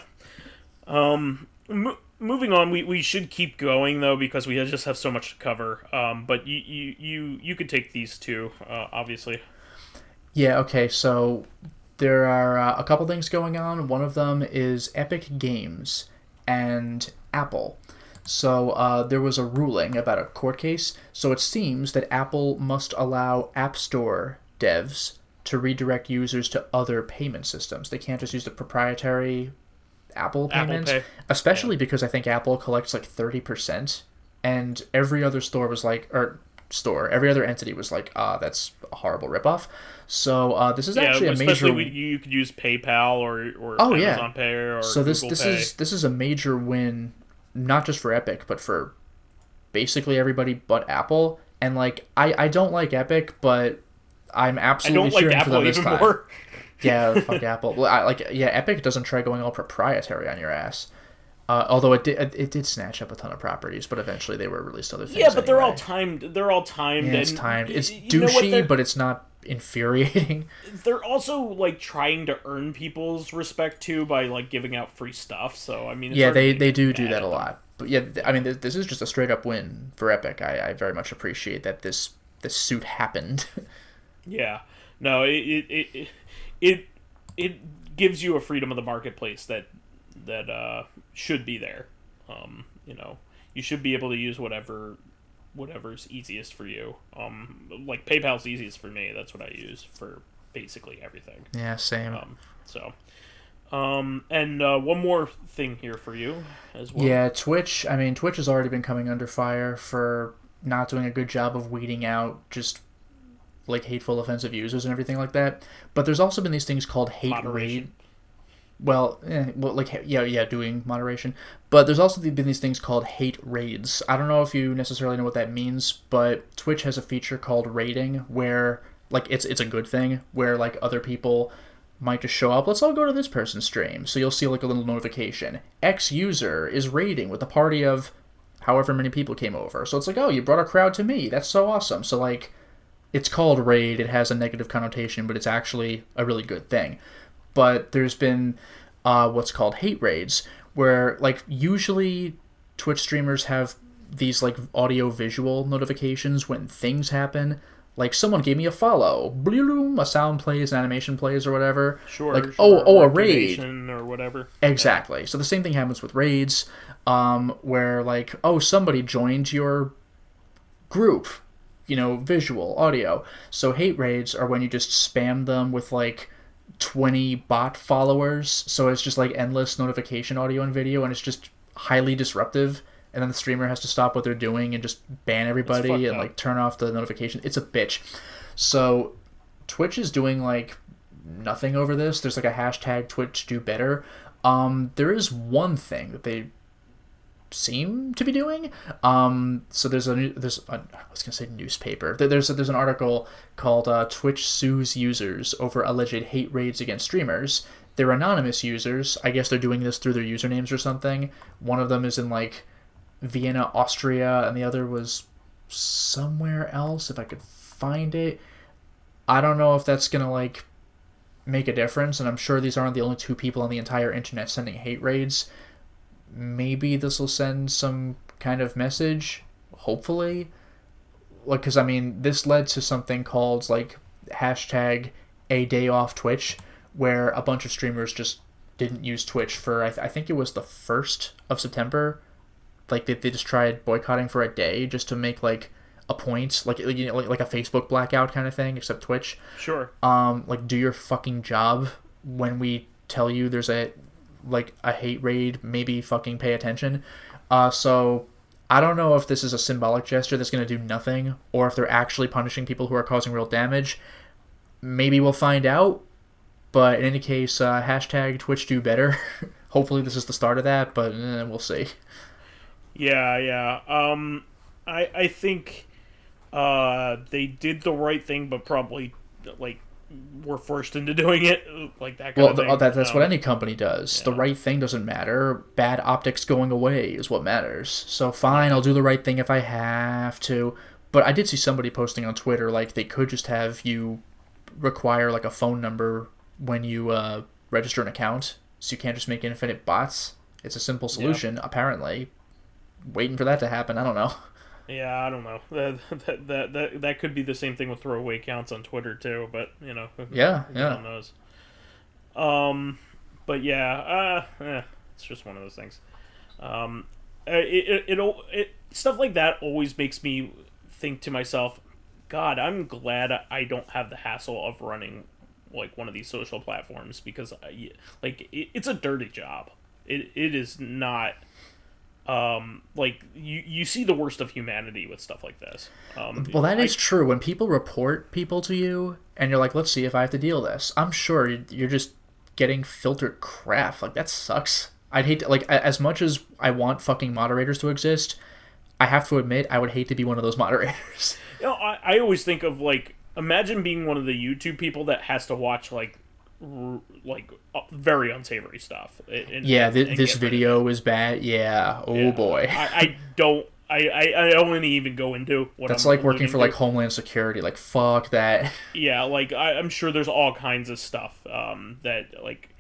Moving on, we should keep going though, because we just have so much to cover. But you could take these two, obviously. Yeah. Okay. So there are a couple things going on. One of them is Epic Games and Apple. So there was a ruling about a court case. So it seems that Apple must allow App Store devs to redirect users to other payment systems. They can't just use the proprietary Apple payment, especially because I think Apple collects like 30%, and every other store was like, every other entity was like, that's a horrible ripoff. So this is actually a major. Especially you could use PayPal or Amazon Pay or so this Google Pay. This is a major win. Not just for Epic, but for basically everybody but Apple. And like, I don't like Epic, but I'm absolutely cheering for them this time. More. Yeah, fuck Apple. Well, Epic doesn't try going all proprietary on your ass. Although it did snatch up a ton of properties, but eventually they were released other things. Yeah, but they're all timed. Yeah, it's timed. It's douchey, but it's not infuriating. They're also like trying to earn people's respect too by like giving out free stuff. So I mean, they do that a lot. But yeah, I mean, this is just a straight up win for Epic. I very much appreciate that this suit happened. Yeah, no, it gives you a freedom of the marketplace that should be there. You should be able to use whatever's easiest for you. Like PayPal's easiest for me. That's what I use for basically everything. Yeah, same. And one more thing here for you as well. Yeah, Twitch. I mean, Twitch has already been coming under fire for not doing a good job of weeding out just like hateful, offensive users and everything like that. But there's also been these things called hate raid. Doing moderation. But there's also been these things called hate raids. I don't know if you necessarily know what that means, but Twitch has a feature called raiding where, like, it's a good thing, where, like, other people might just show up. Let's all go to this person's stream. So you'll see, like, a little notification. X user is raiding with a party of however many people came over. So it's like, oh, you brought a crowd to me. That's so awesome. So, like, it's called raid. It has a negative connotation, but it's actually a really good thing. But there's been what's called hate raids, where like usually Twitch streamers have these like audio-visual notifications when things happen. Like someone gave me a follow, bloom, a sound plays, an animation plays, or whatever. Sure. Like a raid or whatever. Exactly. Yeah. So the same thing happens with raids, where like somebody joined your group, visual, audio. So hate raids are when you just spam them with like 20 bot followers, so it's just like endless notification audio and video, and it's just highly disruptive, and then the streamer has to stop what they're doing and just ban everybody and like turn off the notification. It's a bitch. So Twitch is doing like nothing over this. There's like a hashtag Twitch do better. There is one thing that they seem to be doing. So there's I was gonna say newspaper. There's an article called Twitch sues users over alleged hate raids against streamers. They're anonymous users. I guess they're doing this through their usernames or something. One of them is in like Vienna, Austria, and the other was somewhere else. If I could find it, I don't know if that's gonna like make a difference. And I'm sure these aren't the only two people on the entire internet sending hate raids. Maybe this will send some kind of message, hopefully. Like, because I mean, this led to something called like hashtag a day off Twitch, where a bunch of streamers just didn't use Twitch for I think it was the 1st of September. Like they just tried boycotting for a day just to make like a point, like you know, like a Facebook blackout kind of thing, except Twitch. Sure. Like do your fucking job when we tell you there's a hate raid, maybe fucking pay attention. So I don't know if this is a symbolic gesture that's going to do nothing, or if they're actually punishing people who are causing real damage. Maybe we'll find out. But in any case, hashtag Twitch do better. Hopefully this is the start of that, but we'll see. Yeah. I think they did the right thing, but probably like were forced into doing it, like that kind of thing. That's what any company does. Yeah. The right thing doesn't matter. Bad optics going away is what matters. So fine, I'll do the right thing if I have to. But I did see somebody posting on Twitter, like, they could just have you require, like, a phone number when you register an account, so you can't just make infinite bots. It's a simple solution, apparently. Waiting for that to happen, I don't know. Yeah, I don't know. That could be the same thing with throwaway accounts on Twitter too, but you know, who knows? But yeah, it's just one of those things. Stuff like that always makes me think to myself, God, I'm glad I don't have the hassle of running like one of these social platforms, because it's a dirty job. It is not. Like you see the worst of humanity with stuff like this. Well, that is true. When people report people to you, and you're like, "Let's see if I have to deal with this," I'm sure you're just getting filtered crap. Like, that sucks. I'd hate to, like, as much as I want fucking moderators to exist, I have to admit I would hate to be one of those moderators. You know, I always think of, like, imagine being one of the YouTube people that has to watch very unsavory stuff. This video is bad. Yeah. Oh boy. I don't want to even go into what that's like working for like Homeland Security. Like, fuck that. Yeah, like I'm sure there's all kinds of stuff that like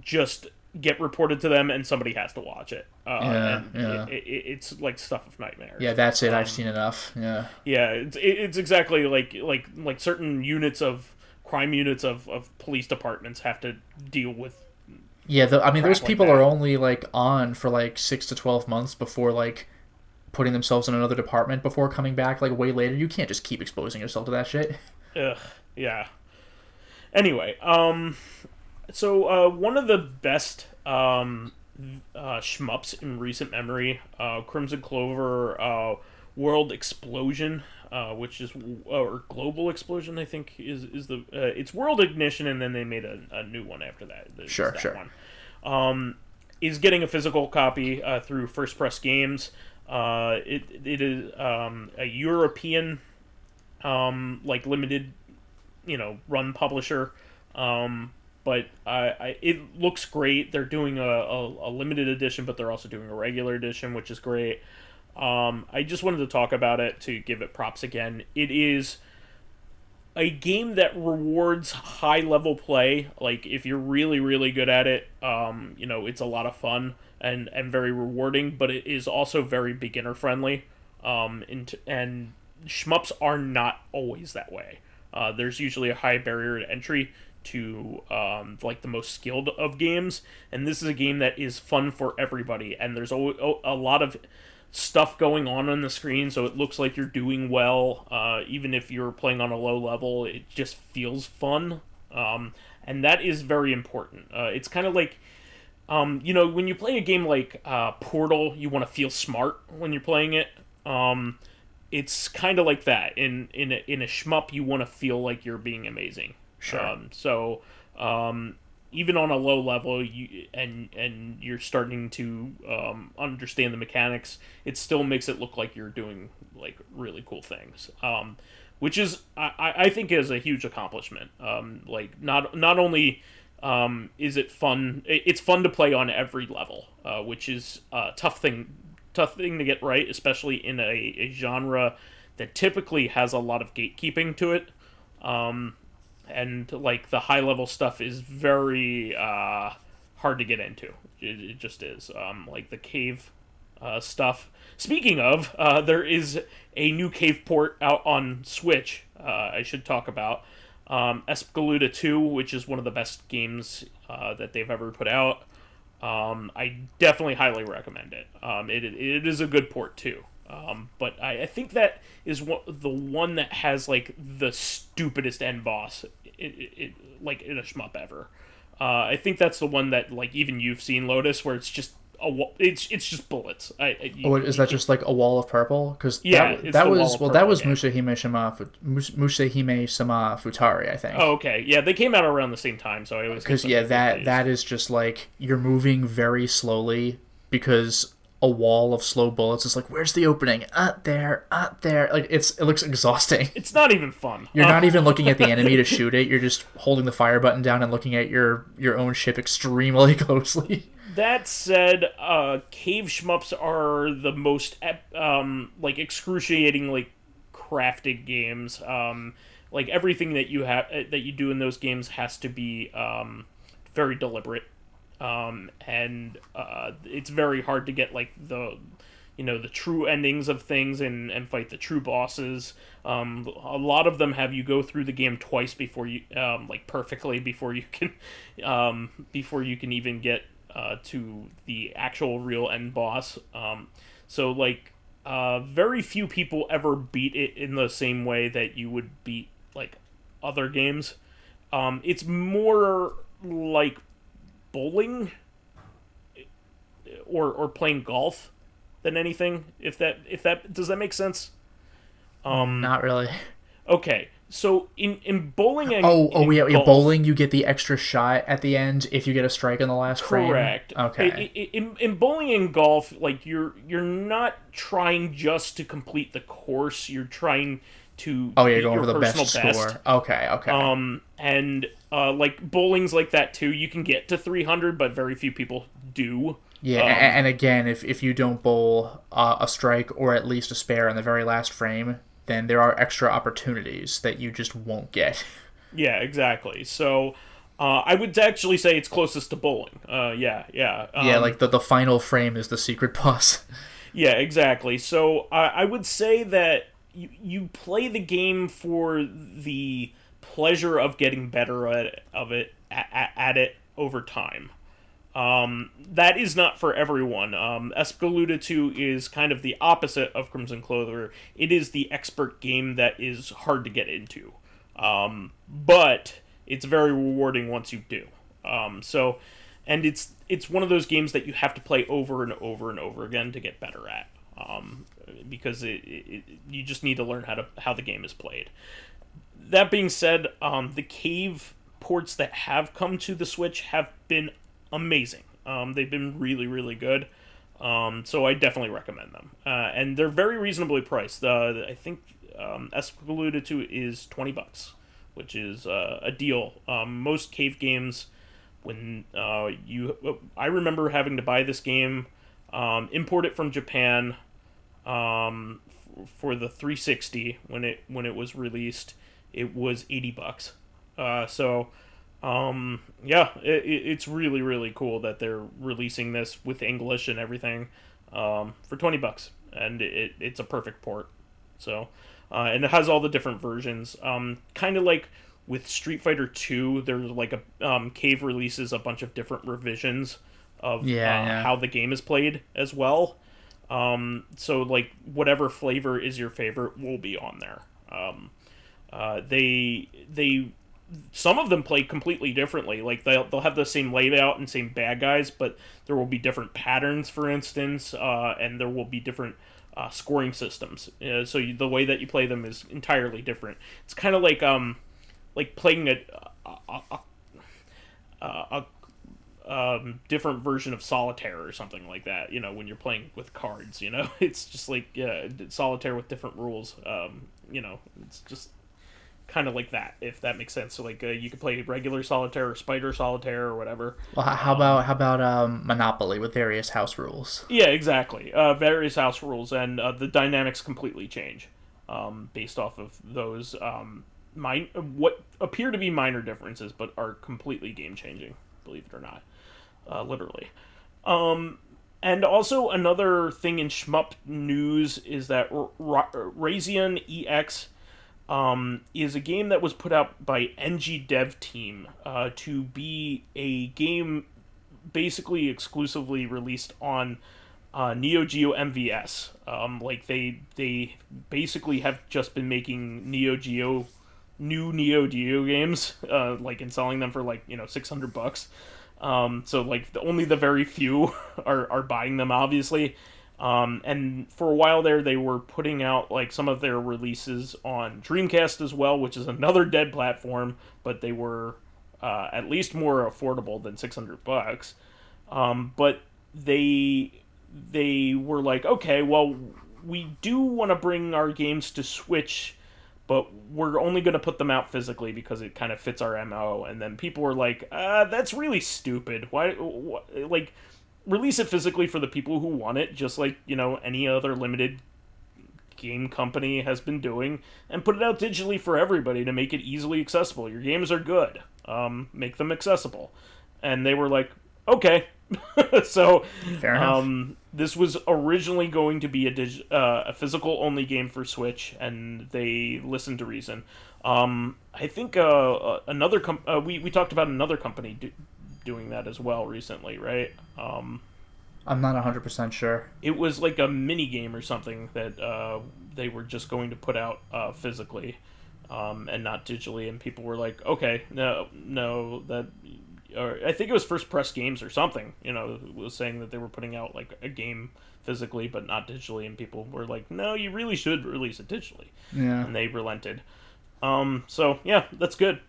just get reported to them and somebody has to watch it. It's like stuff of nightmares. Yeah, that's it. I've seen enough. Yeah. Yeah, it's exactly like certain units of crime units of police departments have to deal with. Yeah, those people are only like on for like 6 to 12 months before like putting themselves in another department before coming back like way later. You can't just keep exposing yourself to that shit. Ugh, yeah. Anyway, so one of the best shmups in recent memory, Crimson Clover, World Explosion, which is or Global Explosion, I think is the it's World Ignition, and then they made a new one after that. Sure. One. Is getting a physical copy through First Press Games. It is a European like limited, run publisher. But it looks great. They're doing a limited edition, but they're also doing a regular edition, which is great. I just wanted to talk about it to give it props again. It is a game that rewards high-level play. Like, if you're really, really good at it, it's a lot of fun and very rewarding, but it is also very beginner-friendly. And shmups are not always that way. There's usually a high barrier to entry to the most skilled of games, and this is a game that is fun for everybody, and there's a lot of stuff going on the screen, so it looks like you're doing well. Even if you're playing on a low level, it just feels fun, and that is very important. It's kind of like when you play a game like Portal, you want to feel smart when you're playing it. It's kind of like that. In a shmup, you want to feel like you're being amazing. Sure. even on a low level, and you're starting to understand the mechanics, it still makes it look like you're doing like really cool things. Which is I think is a huge accomplishment. Like not only is it fun, it's fun to play on every level, which is a tough thing to get right, especially in a genre that typically has a lot of gatekeeping to it. And like the high level stuff is very hard to get into. It just is. Like the cave stuff. Speaking of, there is a new cave port out on Switch. I should talk about Espgaluda 2, which is one of the best games that they've ever put out. I definitely highly recommend it. It is a good port too. But I think that is the one that has like the stupidest end boss like in a shmup ever. I think that's the one that like even you've seen, Lotus, where it's just it's just bullets. Is that just like a wall of purple? Because yeah, that was Musahime Sama Futari, I think. Oh, okay, yeah, they came out around the same time, so I always because that is just like you're moving very slowly because a wall of slow bullets is like, where's the opening? There. Like it looks exhausting. It's not even fun. You're not even looking at the enemy to shoot it. You're just holding the fire button down and looking at your own ship extremely closely. That said, cave shmups are the most like excruciatingly crafted games. Like everything that you do in those games has to be very deliberate. And it's very hard to get like the true endings of things and fight the true bosses. A lot of them have you go through the game twice before you like perfectly before you can even get to the actual real end boss. So like very few people ever beat it in the same way that you would beat like other games. It's more like bowling or playing golf than anything, if that does that make sense. Not really. Okay, so in bowling and golf, bowling you get the extra shot at the end if you get a strike in the last frame. Correct. Okay. In bowling and golf, like you're not trying just to complete the course, you're trying to you're going for the best score. Okay. And like bowling's like that too. You can get to 300, but very few people do. Yeah, and again, if you don't bowl a strike or at least a spare in the very last frame, then there are extra opportunities that you just won't get. Yeah, exactly. So I would actually say it's closest to bowling. Yeah. Like the final frame is the secret boss. Yeah, exactly. So I would say that you play the game for the pleasure of getting better at it over time. That is not for everyone. Espgaluda 2 is kind of the opposite of Crimson Clover. It is the expert game that is hard to get into. But it's very rewarding once you do. And it's one of those games that you have to play over and over and over again to get better at. Because you just need to learn how the game is played. That being said, the cave ports that have come to the Switch have been amazing. They've been really, really good. So I definitely recommend them. And they're very reasonably priced. I think Espgaluda 2 is $20, which is a deal. Most cave games, I remember having to buy this game, import it from Japan for the 360 when it was released. It was $80. It's really, really cool that they're releasing this with English and everything for $20, and it's a perfect port. So, and it has all the different versions. Kind of like with Street Fighter 2, there's like a Cave releases a bunch of different revisions of how the game is played as well. So like whatever flavor is your favorite will be on there. They some of them play completely differently. Like they'll have the same layout and same bad guys, but there will be different patterns, for instance, and there will be different scoring systems. So the way that you play them is entirely different. It's kind of like playing different version of solitaire or something like that, when you're playing with cards. It's just like solitaire with different rules. It's just kind of like that, if that makes sense. So like you could play regular solitaire or spider solitaire or whatever. Well, how about Monopoly with various house rules? Yeah, exactly. Various house rules, and the dynamics completely change based off of those what appear to be minor differences, but are completely game changing. Believe it or not, literally. And also another thing in shmup news is that Razion EX is a game that was put out by NG Dev Team to be a game basically exclusively released on Neo Geo MVS. Like they basically have just been making new Neo Geo games, like, and selling them for like $600. So like only the very few are buying them, obviously. And for a while there, they were putting out like some of their releases on Dreamcast as well, which is another dead platform, but they were at least more affordable than $600. But they were like, okay, well, we do want to bring our games to Switch, but we're only going to put them out physically because it kind of fits our MO. And then people were like, that's really stupid. Why, like, release it physically for the people who want it, just like, any other limited game company has been doing, and put it out digitally for everybody to make it easily accessible. Your games are good. Make them accessible. And they were like, okay. So, fair enough. This was originally going to be a physical-only game for Switch, and they listened to reason. I think another we talked about another company doing that as well recently, right? I'm not 100% sure. It was like a mini game or something that they were just going to put out physically and not digitally, and people were like, okay, no, that... Or I think it was First Press Games or something, was saying that they were putting out like a game physically but not digitally, and people were like, no, you really should release it digitally. Yeah. And they relented. So yeah, that's good.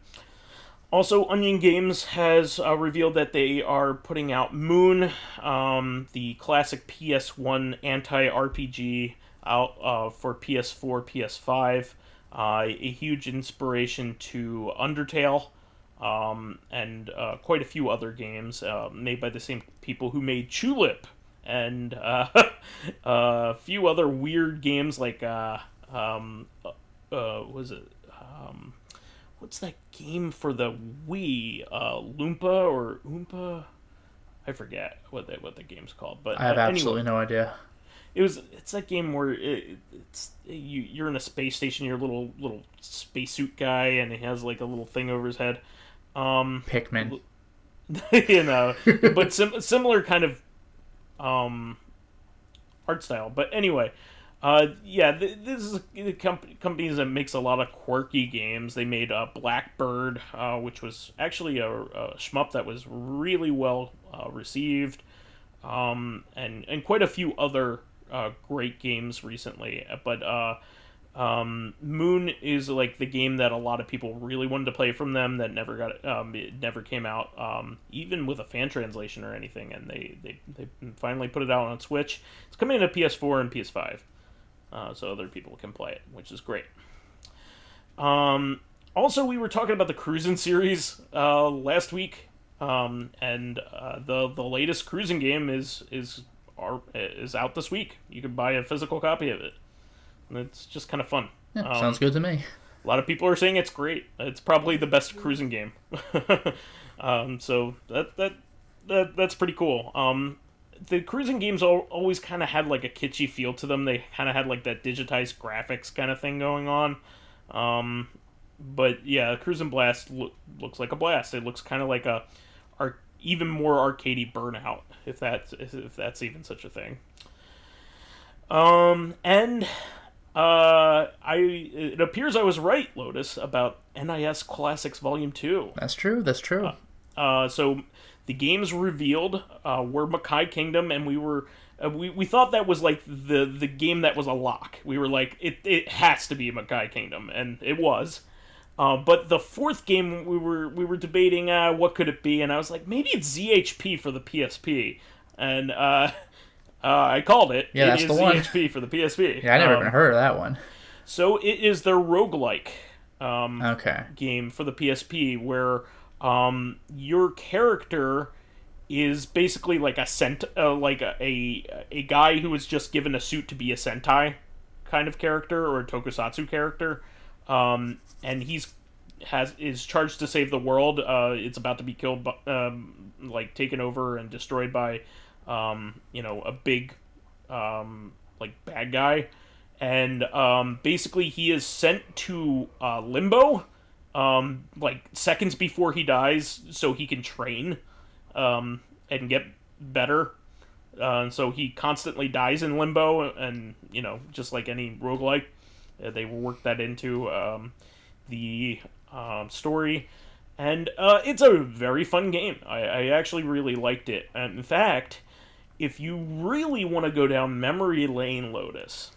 Also, Onion Games has revealed that they are putting out Moon, the classic PS1 anti-RPG, out for PS4, PS5. A huge inspiration to Undertale. And quite a few other games made by the same people who made Tulip, and a few other weird games like what's that game for the Wii? Loompa or Oompa? I forget what the game's called, but I have absolutely no idea. It's that game where you're in a space station, you're a little spacesuit guy, and he has like a little thing over his head. Pikmin. But similar kind of art style. But anyway, this is the company that makes a lot of quirky games. They made Blackbird, which was actually a shmup that was really well received, and quite a few other great games recently. But Moon is like the game that a lot of people really wanted to play from them that never it never came out, even with a fan translation or anything, and they finally put it out on Switch. It's coming to PS4 and PS5, so other people can play it, which is great. Also, we were talking about the Cruis'N series last week, and the latest Cruis'N game is out this week. You can buy a physical copy of it. It's just kind of fun. Yeah, sounds good to me. A lot of people are saying it's great. It's probably the best Cruis'N game. So that's pretty cool. The Cruis'N games always kind of had like a kitschy feel to them. They kind of had like that digitized graphics kind of thing going on. But yeah, Cruis'N Blast looks like a blast. It looks kind of like a even more arcadey Burnout, if that's even such a thing. It appears I was right, Lotus, about NIS Classics Volume 2. That's true. So the games revealed were Makai Kingdom, and we thought that was like the game that was a lock. We were like, it has to be Makai Kingdom, and it was. But the fourth game we were debating what could it be, and I was like, maybe it's ZHP for the PSP, and I called it. Yeah, that's it the is one. ZHP for the PSP. Yeah, I never even heard of that one. So it is their roguelike Okay. game for the PSP, where your character is basically like a guy who was just given a suit to be a Sentai kind of character or a Tokusatsu character, and is charged to save the world. It's about to be killed, taken over and destroyed by, a big, bad guy, and basically he is sent to limbo, seconds before he dies, so he can train, and get better. So he constantly dies in limbo, and just like any roguelike, they work that into the story, and it's a very fun game. I actually really liked it, and in fact, if you really want to go down memory lane, Lotus,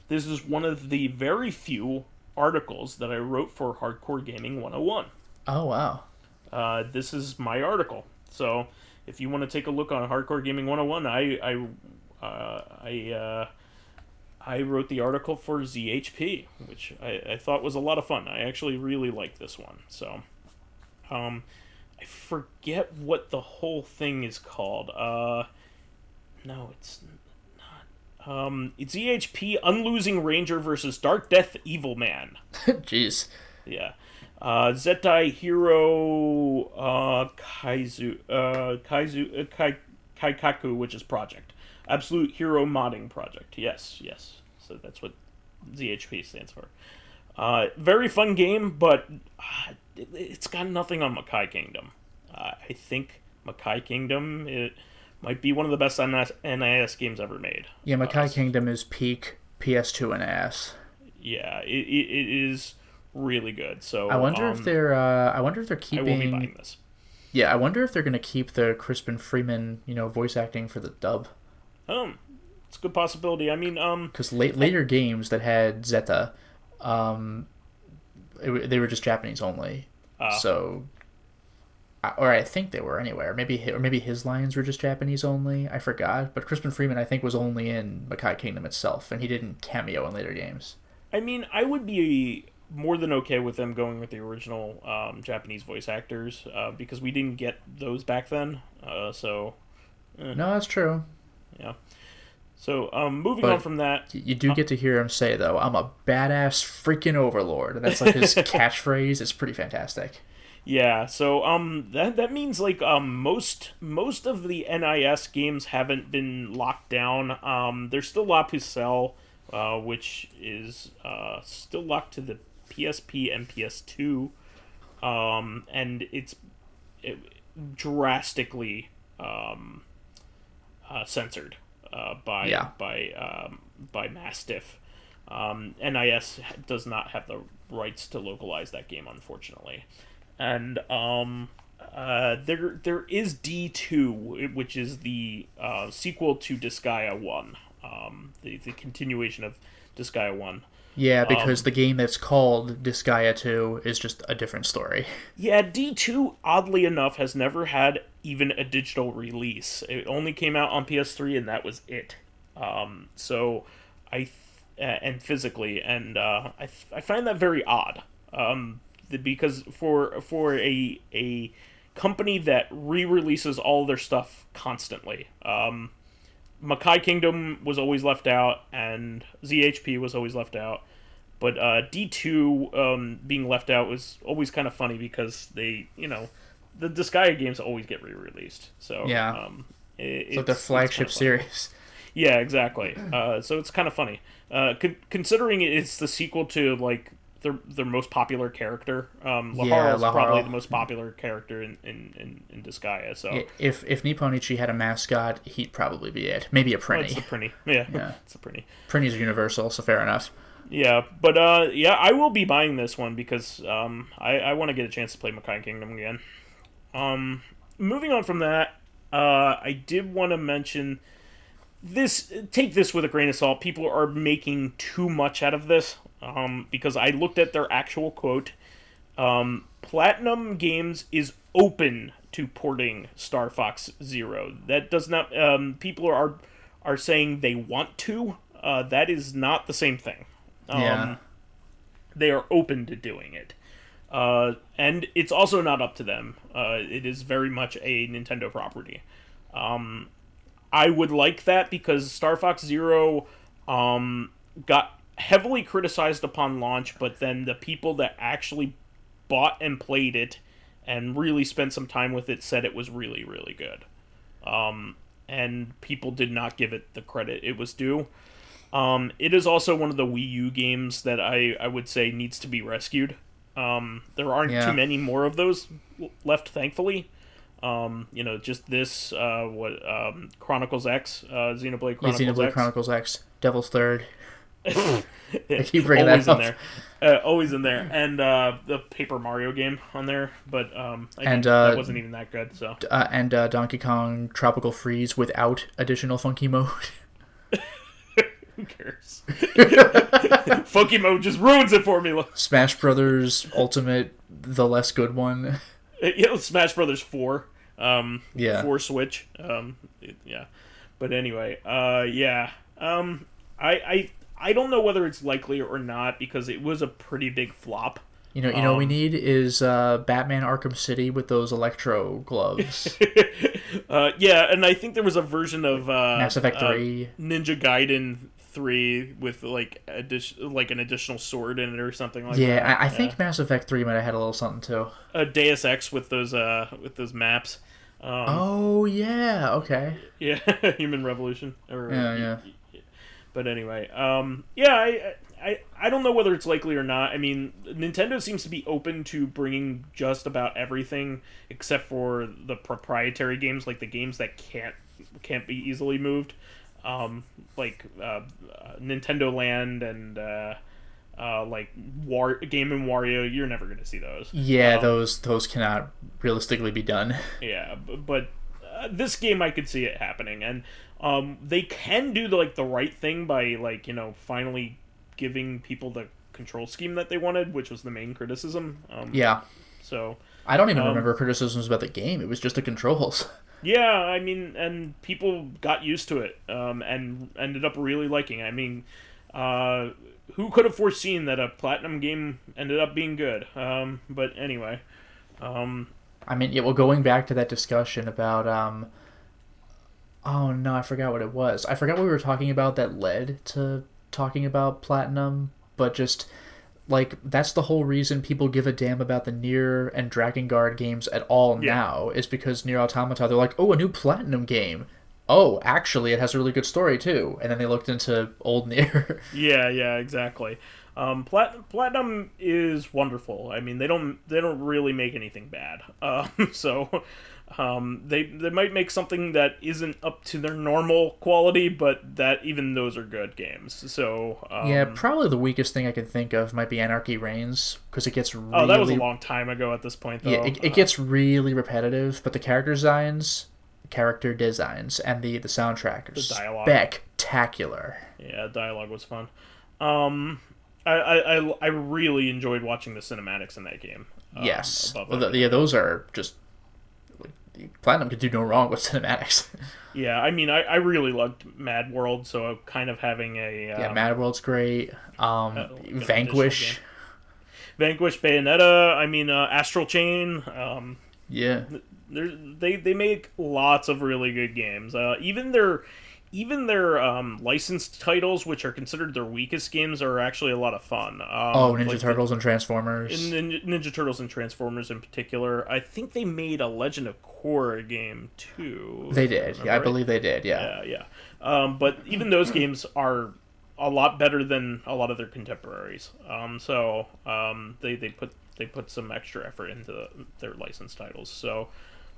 this is one of the very few articles that I wrote for Hardcore Gaming 101. Oh, wow. This is my article. So if you want to take a look on Hardcore Gaming 101, I wrote the article for ZHP, which I thought was a lot of fun. I actually really liked this one. So I forget what the whole thing is called. No, it's not. It's ZHP Unlosing Ranger versus Dark Death Evil Man. Jeez. Yeah. Zettai Hero Kaikaku, which is Project. Absolute Hero Modding Project. Yes. So that's what ZHP stands for. Very fun game, but it's got nothing on Makai Kingdom. I think Makai Kingdom, it might be one of the best NIS games ever made. Yeah, Makai Kingdom is peak PS2 and ass. Yeah, it is really good. So I wonder if they're keeping. I will be buying this. Yeah, I wonder if they're going to keep the Crispin Freeman, voice acting for the dub. It's a good possibility. I mean, because later games that had Zeta, they were just Japanese only. So, or I think they were anyway. Or maybe his lines were just Japanese only. I forgot. But Crispin Freeman, I think, was only in Makai Kingdom itself, and he didn't cameo in later games. I mean, I would be more than okay with them going with the original Japanese voice actors, because we didn't get those back then. No, that's true. Yeah. So, moving on from that... You do get to hear him say, though, I'm a badass freaking overlord. And that's like his catchphrase. It's pretty fantastic. Yeah, so that means most of the NIS games haven't been locked down. There's still La Pucelle, which is still locked to the PSP and PS2, and it's drastically censored by Mastiff. NIS does not have the rights to localize that game, unfortunately. And there is D2, which is the sequel to Disgaea 1, the continuation of Disgaea 1. Yeah, because the game that's called Disgaea 2 is just a different story. Yeah, D2, oddly enough, has never had even a digital release. It only came out on PS3, and that was it. And physically, and I find that very odd. Because for a company that re-releases all their stuff constantly, Makai Kingdom was always left out, and ZHP was always left out, but D2 being left out was always kind of funny because they, the Disgaea games always get re-released. So yeah, it's like their flagship series. Yeah, exactly. So it's kind of funny, considering it's the sequel to their most popular character. Lahara is probably the most popular character in Disgaea. So if Nipponichi had a mascot, he'd probably be it. Maybe a Prinny. It's the Prinny. Yeah, it's a Prinny. Prinny's universal, so fair enough. Yeah, but I will be buying this one because I want to get a chance to play Makai Kingdom again. Moving on from that, I did want to mention this. Take this with a grain of salt. People are making too much out of this. Because I looked at their actual quote. Platinum Games is open to porting Star Fox Zero. That does not. People are saying they want to. That is not the same thing. Yeah. They are open to doing it. And it's also not up to them. It is very much a Nintendo property. I would like that because Star Fox Zero got heavily criticized upon launch, but then the people that actually bought and played it and really spent some time with it said it was really, really good. And people did not give it the credit it was due. It is also one of the Wii U games that I would say needs to be rescued. There aren't too many more of those left, thankfully. Just this, Chronicles X, Xenoblade Chronicles Xenoblade X. Chronicles X, Devil's Third. Yeah, I keep bringing that up. Always in there. And the Paper Mario game on there, but that wasn't even that good. So and Donkey Kong Tropical Freeze without additional funky mode. Who cares? Funky mode just ruins it for me. Smash Brothers Ultimate, the less good one. Smash Brothers 4. Yeah. 4 Switch. Yeah. But anyway, I don't know whether it's likely or not because it was a pretty big flop. You know what we need is Batman Arkham City with those electro gloves. And I think there was a version of Mass Effect 3. Ninja Gaiden 3 with like an additional sword in it or something like that. Yeah, I think Mass Effect 3 might have had a little something too. Deus Ex with those maps. Oh yeah, okay. Yeah, Human Revolution. Yeah. But anyway, I don't know whether it's likely or not. I mean, Nintendo seems to be open to bringing just about everything except for the proprietary games, like the games that can't be easily moved, like Nintendo Land and Game & Wario. You're never going to see those. Yeah, those cannot realistically be done. Yeah, but this game I could see it happening, and they can do the right thing by finally giving people the control scheme that they wanted, which was the main criticism. Yeah. So I don't even remember criticisms about the game. It was just the controls. Yeah, I mean, and people got used to it, and ended up really liking it. I mean, who could have foreseen that a Platinum game ended up being good? But anyway. I mean, yeah, well, going back to that discussion about, oh no, I forgot what it was. I forgot what we were talking about that led to talking about Platinum, but just, that's the whole reason people give a damn about the Nier and Drakengard games at all now, is because Nier Automata, they're like, oh, a new Platinum game. Oh, actually, it has a really good story, too. And then they looked into old Nier. Yeah, exactly. Platinum is wonderful. I mean, they don't really make anything bad. So they might make something that isn't up to their normal quality, but that even those are good games. So yeah, probably the weakest thing I can think of might be Anarchy Reigns, because it gets really... Oh, that was a long time ago at this point, though. Yeah, it gets really repetitive, but the character designs and the soundtrack are spectacular. Yeah, dialogue was fun. I really enjoyed watching the cinematics in that game. Yes. Those are just... Platinum could do no wrong with cinematics. Yeah, I mean, I really loved Mad World, so kind of having a... yeah, Mad World's great. Vanquish. Vanquish, Bayonetta, I mean, Astral Chain. Yeah. They make lots of really good games. Even their licensed titles, which are considered their weakest games, are actually a lot of fun. Ninja Turtles and Transformers. Ninja Turtles and Transformers in particular. I think they made a Legend of Korra game too. They did. Yeah, I believe they did. Yeah. Yeah. But even those games are a lot better than a lot of their contemporaries. They put some extra effort into their licensed titles. So,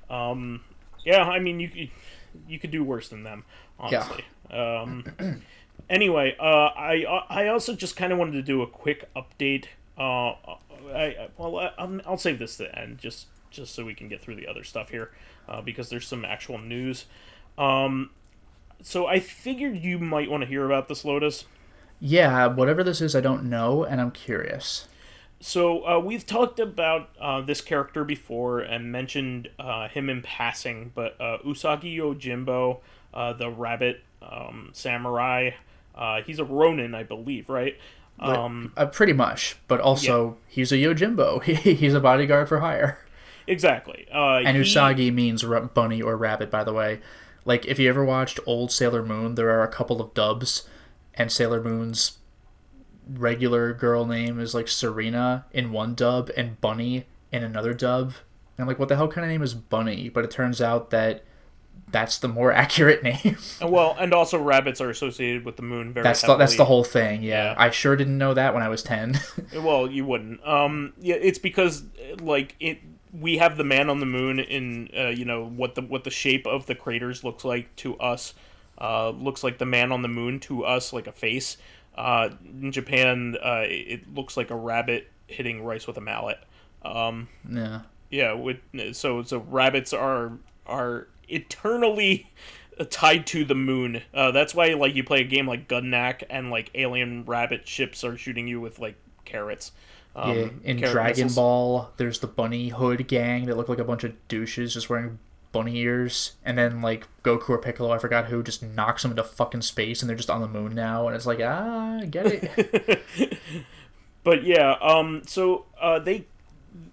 yeah, I mean, you could do worse than them, honestly. Yeah. Anyway, I also just kind of wanted to do a quick update. I'll save this to the end, just so we can get through the other stuff here, because there's some actual news. So I figured you might want to hear about this, Lotus. Yeah, whatever this is, I don't know, and I'm curious. So we've talked about this character before and mentioned him in passing, but Usagi Yojimbo, the rabbit samurai, he's a Ronin, I believe, right? Pretty much, but also he's a Yojimbo. He's a bodyguard for hire. Exactly. And Usagi means bunny or rabbit, by the way. Like, if you ever watched old Sailor Moon, there are a couple of dubs, and Sailor Moon's regular girl name is like Serena in one dub and Bunny in another dub. And I'm like, what the hell kind of name is Bunny? But it turns out that that's the more accurate name. Well, and also rabbits are associated with the moon very that's heavily. That's the whole thing, yeah. I sure didn't know that when I was 10. Well, you wouldn't. Yeah, it's because we have the man on the moon in what the shape of the craters looks like to us. Looks like the man on the moon to us, like a face. In Japan, it looks like a rabbit hitting rice with a mallet. Yeah. Yeah. So rabbits are eternally tied to the moon. That's why like you play a game like Gunnak and like alien rabbit ships are shooting you with like carrots. In Dragon Ball, there's the Bunny Hood gang that look like a bunch of douches just wearing bunny ears, and then like Goku or Piccolo, I forgot who, just knocks them into fucking space, and they're just on the moon now, and it's like, get it. But yeah,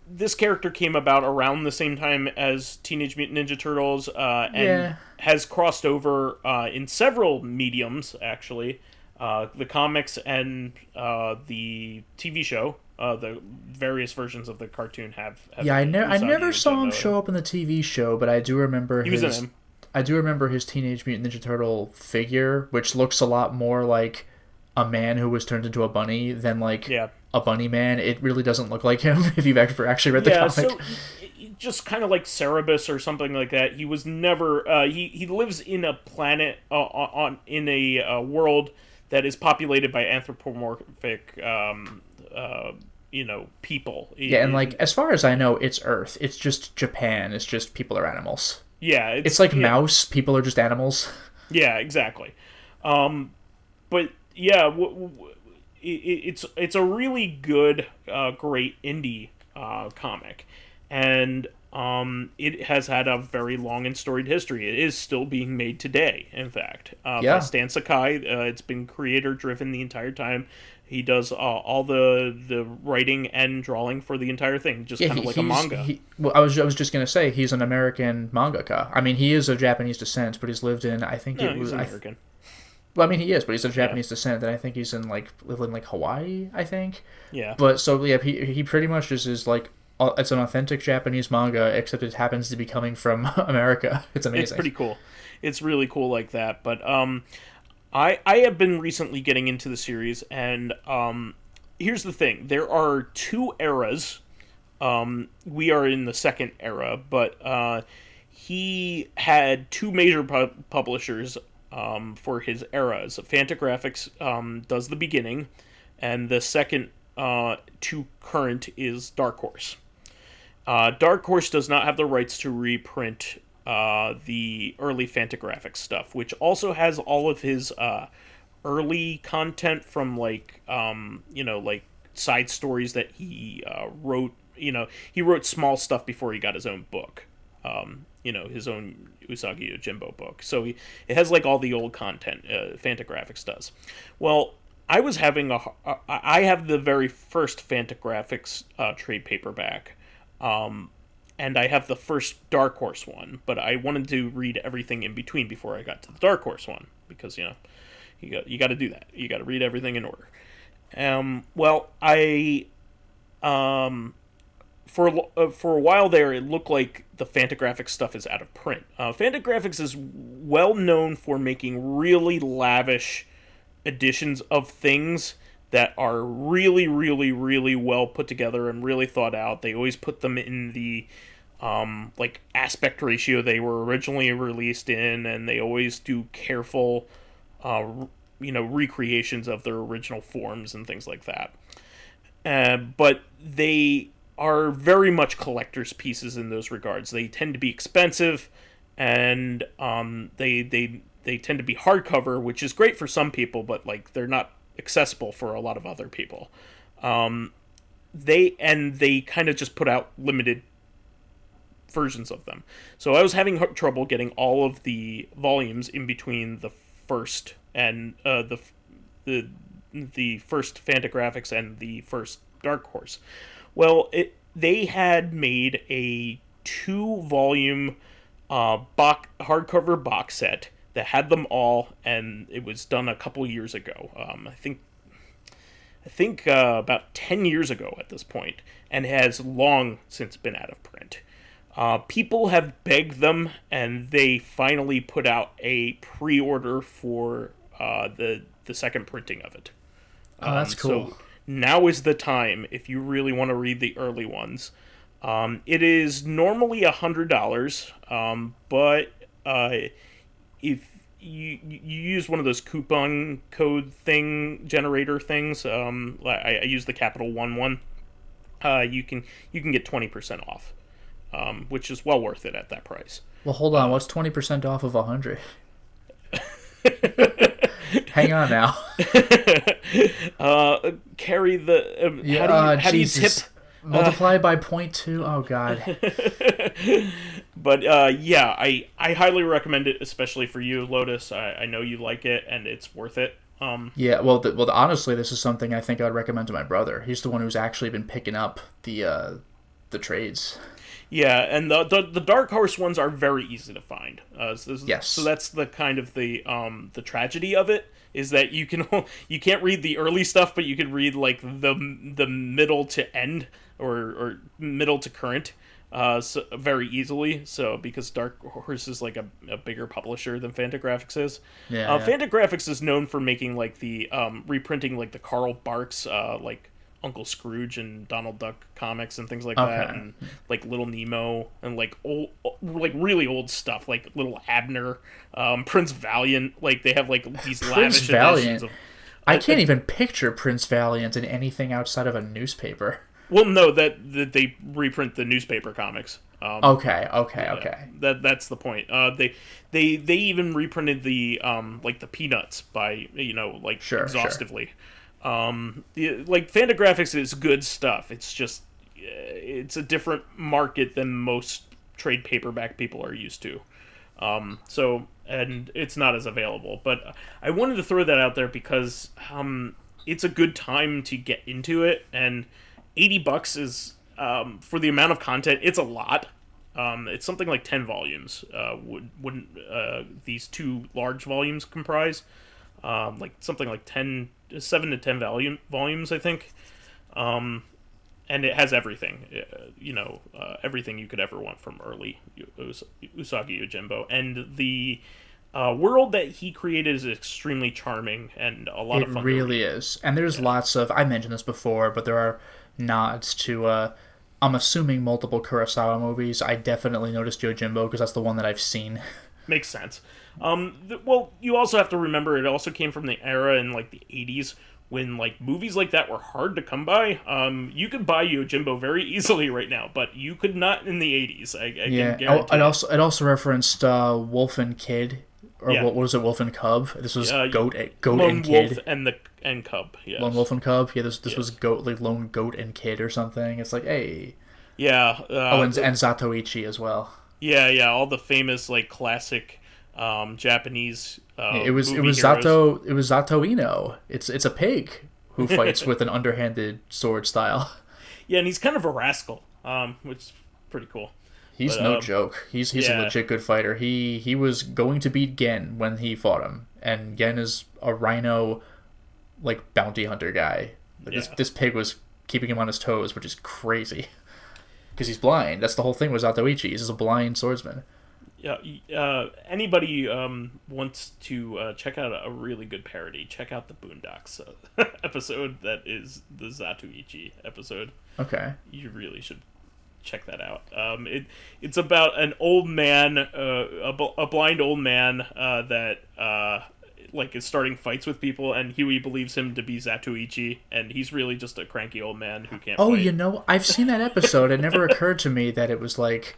this character came about around the same time as Teenage Mutant Ninja Turtles, and has crossed over in several mediums, actually. The comics and the TV show. The various versions of the cartoon have I never saw him show up in the TV show, but I do remember I do remember his Teenage Mutant Ninja Turtle figure, which looks a lot more like a man who was turned into a bunny than like a bunny man. It really doesn't look like him if you've actually read the comic. So, just kind of like Cerebus or something like that. He was never. He lives in a planet in a world that is populated by anthropomorphic. People. Yeah, and like as far as I know, it's Earth. It's just Japan. It's just people are animals. Yeah, it's like Mouse. People are just animals. Yeah, exactly. But yeah, it's a really good, great indie comic, and it has had a very long and storied history. It is still being made today, in fact. By Stan Sakai. It's been creator driven the entire time. He does all the writing and drawing for the entire thing, just kind of like a manga. I was just gonna say he's an American mangaka. I mean, he is of Japanese descent, but he's lived in he's American. Well, I mean, he is, but he's of Japanese descent, and I think he's in lived in Hawaii, I think. Yeah. But so yeah, he pretty much just is like it's an authentic Japanese manga, except it happens to be coming from America. It's amazing. It's pretty cool. It's really cool like that, but I have been recently getting into the series, and here's the thing. There are two eras. We are in the second era, but he had two major publishers for his eras. Fantagraphics does the beginning, and the second to current is Dark Horse. Dark Horse does not have the rights to reprint the early Fantagraphics stuff, which also has all of his early content from like side stories that he wrote. He wrote small stuff before he got his own book. His own Usagi Yojimbo book. So it has like all the old content Fantagraphics does. Well, I have the very first Fantagraphics trade paperback. And I have the first Dark Horse one, but I wanted to read everything in between before I got to the Dark Horse one, because you got to do that. You got to read everything in order. Well, I for a while there, it looked like the Fantagraphics stuff is out of print. Fantagraphics is well known for making really lavish editions of things that are really, really, really well put together and really thought out. They always put them in the aspect ratio they were originally released in, and they always do careful recreations of their original forms and things like that. But they are very much collector's pieces in those regards. They tend to be expensive, and they tend to be hardcover, which is great for some people, but they're not accessible for a lot of other people. they kind of just put out limited versions of them. So I was having trouble getting all of the volumes in between the first and the first Fantagraphics and the first Dark Horse. Well, they had made a 2-volume hardcover box set that had them all, and it was done a couple years ago. I think about 10 years ago at this point, and has long since been out of print. People have begged them, and they finally put out a pre-order for the second printing of it. Oh, that's cool. So now is the time if you really want to read the early ones. It is normally $100, but if you use one of those coupon code generator things, I use the capital 11. You can get 20% off, which is well worth it at that price. Well, hold on. What's 20% off of 100? Hang on now. Carry the. How do you tip? Multiply by 0.2. Oh God. But yeah, I highly recommend it, especially for you, Lotus. I know you like it, and it's worth it. Yeah. Well, honestly, this is something I think I'd recommend to my brother. He's the one who's actually been picking up the trades. Yeah, and the Dark Horse ones are very easy to find. Yes. So that's the kind of the tragedy of it, is that you can't read the early stuff, but you can read like the middle to end or middle to current, so very easily. So because Dark Horse is like a bigger publisher than Fantagraphics is. Yeah. Fantagraphics is known for making like the reprinting like the Carl Barks like Uncle Scrooge and Donald Duck comics and things like that, and like Little Nemo and like old, like really old stuff like Little Abner, Prince Valiant. Like they have like these lavish editions of. I can't even picture Prince Valiant in anything outside of a newspaper. Well, no, that they reprint the newspaper comics. Okay. That's the point. They even reprinted the like the Peanuts by exhaustively. Like Fantagraphics is good stuff. It's just it's a different market than most trade paperback people are used to. So and it's not as available. But I wanted to throw that out there because it's a good time to get into it, and $80 is for the amount of content. It's a lot. It's something like 10 volumes. Wouldn't these 2 large volumes comprise? Like something like 7 to 10 volumes, I think. And it has everything, everything you could ever want from early Usagi Yojimbo. And the world that he created is extremely charming and a lot of fun. It really is. And there's lots of, I mentioned this before, but there are nods to, I'm assuming, multiple Kurosawa movies. I definitely noticed Yojimbo because that's the one that I've seen. Makes sense. Well, you also have to remember it also came from the era in like the 80s when like movies like that were hard to come by. You could buy Yojimbo very easily right now, but you could not in the 80s. I can guarantee. It also referenced Wolf and Kid, or what was it, Wolf and Cub? This was Goat and Kid. Wolf and Cub. Yes. Lone Wolf and Cub. Yeah, this was Goat, like Lone Goat and Kid or something. It's like, hey. Yeah. And Zatoichi as well. Yeah, all the famous like classic Japanese it was heroes. Zato Ino. It's a pig who fights with an underhanded sword style. Yeah, and he's kind of a rascal, which is pretty cool. He's no joke. He's a legit good fighter. He was going to beat Gen when he fought him, and Gen is a rhino like bounty hunter guy. This pig was keeping him on his toes, which is crazy. Because he's blind. That's the whole thing with Zatoichi. He's just a blind swordsman. Yeah. Anybody wants to check out a really good parody, check out the Boondocks episode. That is the Zatoichi episode. Okay. You really should check that out. It's about an old man, a blind old man that like is starting fights with people, and Huey believes him to be Zatoichi, and he's really just a cranky old man who can't fight. I've seen that episode. It never occurred to me that it was like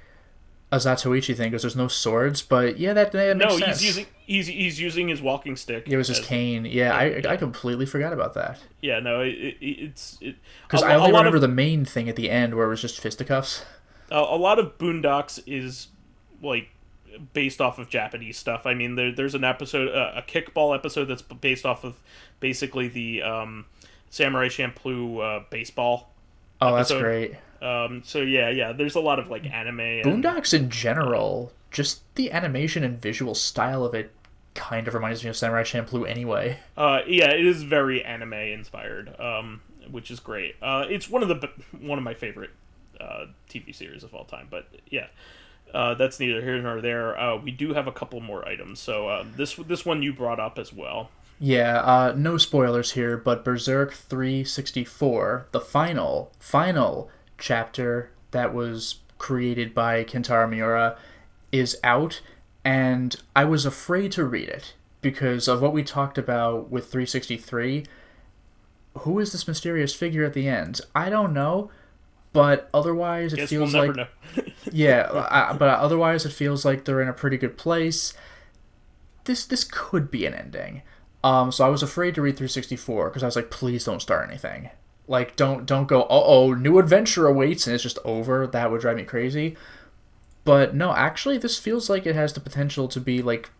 a Zatoichi thing because there's no swords, but yeah, that makes No, sense. he's using his walking stick. It was his cane. Yeah, I completely forgot about that. Yeah, no, it's Because I only remember the main thing at the end where it was just fisticuffs. A lot of Boondocks is like based off of Japanese stuff. I mean, there's an episode, a kickball episode that's based off of basically the Samurai Champloo baseball. Oh, episode. That's great. So yeah, there's a lot of like anime. Boondocks in general, just the animation and visual style of it kind of reminds me of Samurai Champloo anyway. Yeah, it is very anime inspired, which is great. It's one of my favorite TV series of all time. But yeah, that's neither here nor there. We do have a couple more items. So this one you brought up as well. Yeah, no spoilers here, but Berserk 364, the final chapter that was created by Kentaro Miura, is out, and I was afraid to read it because of what we talked about with 363. Who is this mysterious figure at the end? I don't know, but otherwise it feels we'll like never know. but otherwise it feels like they're in a pretty good place. This could be an ending. So I was afraid to read 364 because I was like, please don't start anything. Like, don't go, uh-oh, new adventure awaits, and it's just over. That would drive me crazy. But no, actually, this feels like it has the potential to be, like,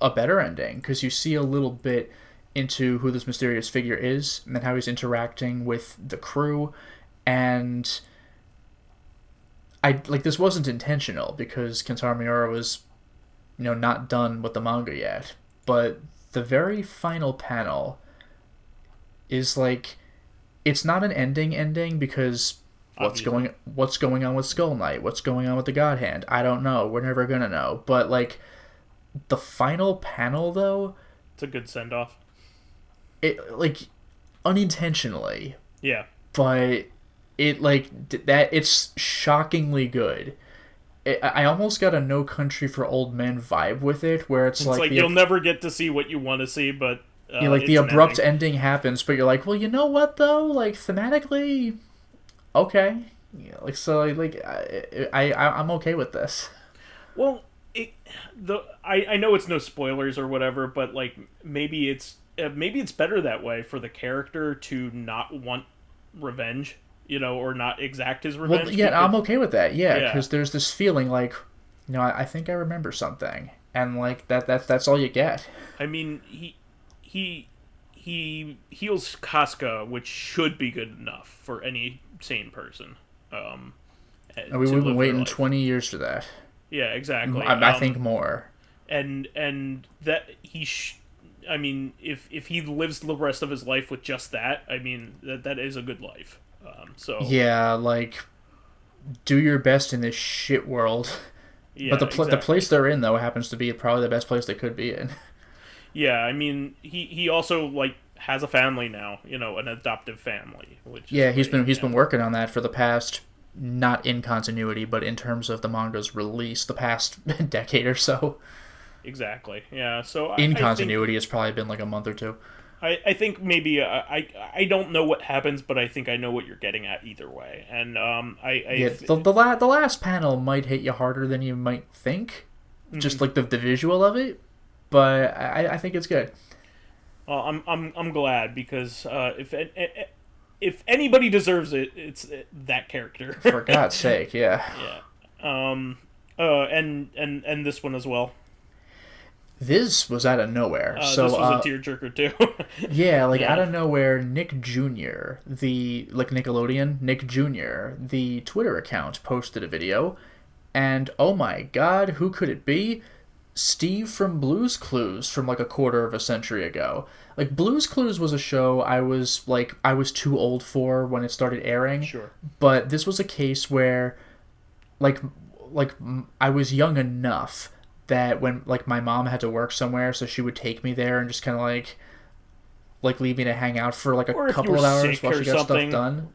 a better ending, because you see a little bit into who this mysterious figure is, and then how he's interacting with the crew, and this wasn't intentional, because Kentaro Miura was, not done with the manga yet. But the very final panel is, like, it's not an ending because what's going on with Skull Knight? What's going on with the God Hand? I don't know. We're never gonna know. But like the final panel though, it's a good send off. It like unintentionally. Yeah. But it it's shockingly good. I almost got a No Country for Old Men vibe with it, where it's like you'll never get to see what you want to see, but the abrupt ending happens, but you're like, well, you know what though? Like thematically, okay. I'm okay with this. Well, I know it's no spoilers or whatever, but like maybe it's better that way for the character to not want revenge, or not exact his revenge. Well, yeah, I'm okay with that. Yeah, because there's this feeling like, I think I remember something, and like that's all you get. I mean, he heals Casca, which should be good enough for any sane person. We've been waiting 20 years for that. Yeah, exactly. I think more. And that I mean, if he lives the rest of his life with just that, I mean, that is a good life. So yeah, like, do your best in this shit world. Yeah, but the place they're in though happens to be probably the best place they could be in. Yeah, I mean, he also like has a family now, an adoptive family. Which he's been working on that for the past, not in continuity, but in terms of the manga's release, the past decade or so. Exactly. Yeah. So in continuity, it's probably been like a month or two. I think maybe I don't know what happens, but I think I know what you're getting at either way. And the last panel might hit you harder than you might think, just like the visual of it. But I think it's good. Well, I'm glad because if anybody deserves it, it's that character. For God's sake, yeah. Yeah. And this one as well. This was out of nowhere. This was a tearjerker too. Yeah, out of nowhere, Nick Jr., Nickelodeon, Nick Jr., the Twitter account posted a video, and oh my God, who could it be? Steve from Blue's Clues from a quarter of a century ago. Blue's Clues was a show I was too old for when it started airing. Sure. But this was a case where I was young enough that when my mom had to work somewhere, so she would take me there and just kind of leave me to hang out for a couple of hours while she got stuff done.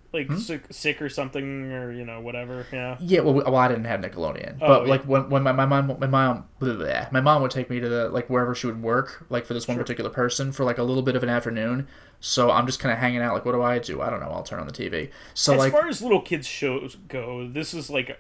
Sick or something, or whatever. Yeah. Yeah. Well, I didn't have Nickelodeon, but when my mom would take me to wherever she would work, for this one particular person for a little bit of an afternoon. So I'm just kind of hanging out. What do? I don't know. I'll turn on the TV. So as far as little kids shows go, this is a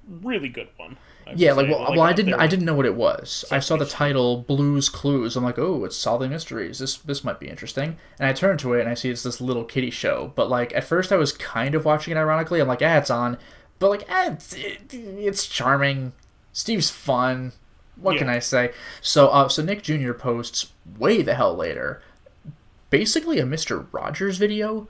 really good one. Yeah, I didn't know what it was. I saw the title Blue's Clues. I'm like, oh, it's solving mysteries. This might be interesting. And I turn to it and I see it's this little kiddie show. But like at first I was kind of watching it ironically. I'm like, it's on. But like, it's charming. Steve's fun. What can I say? So Nick Jr. posts way the hell later, basically a Mr. Rogers video,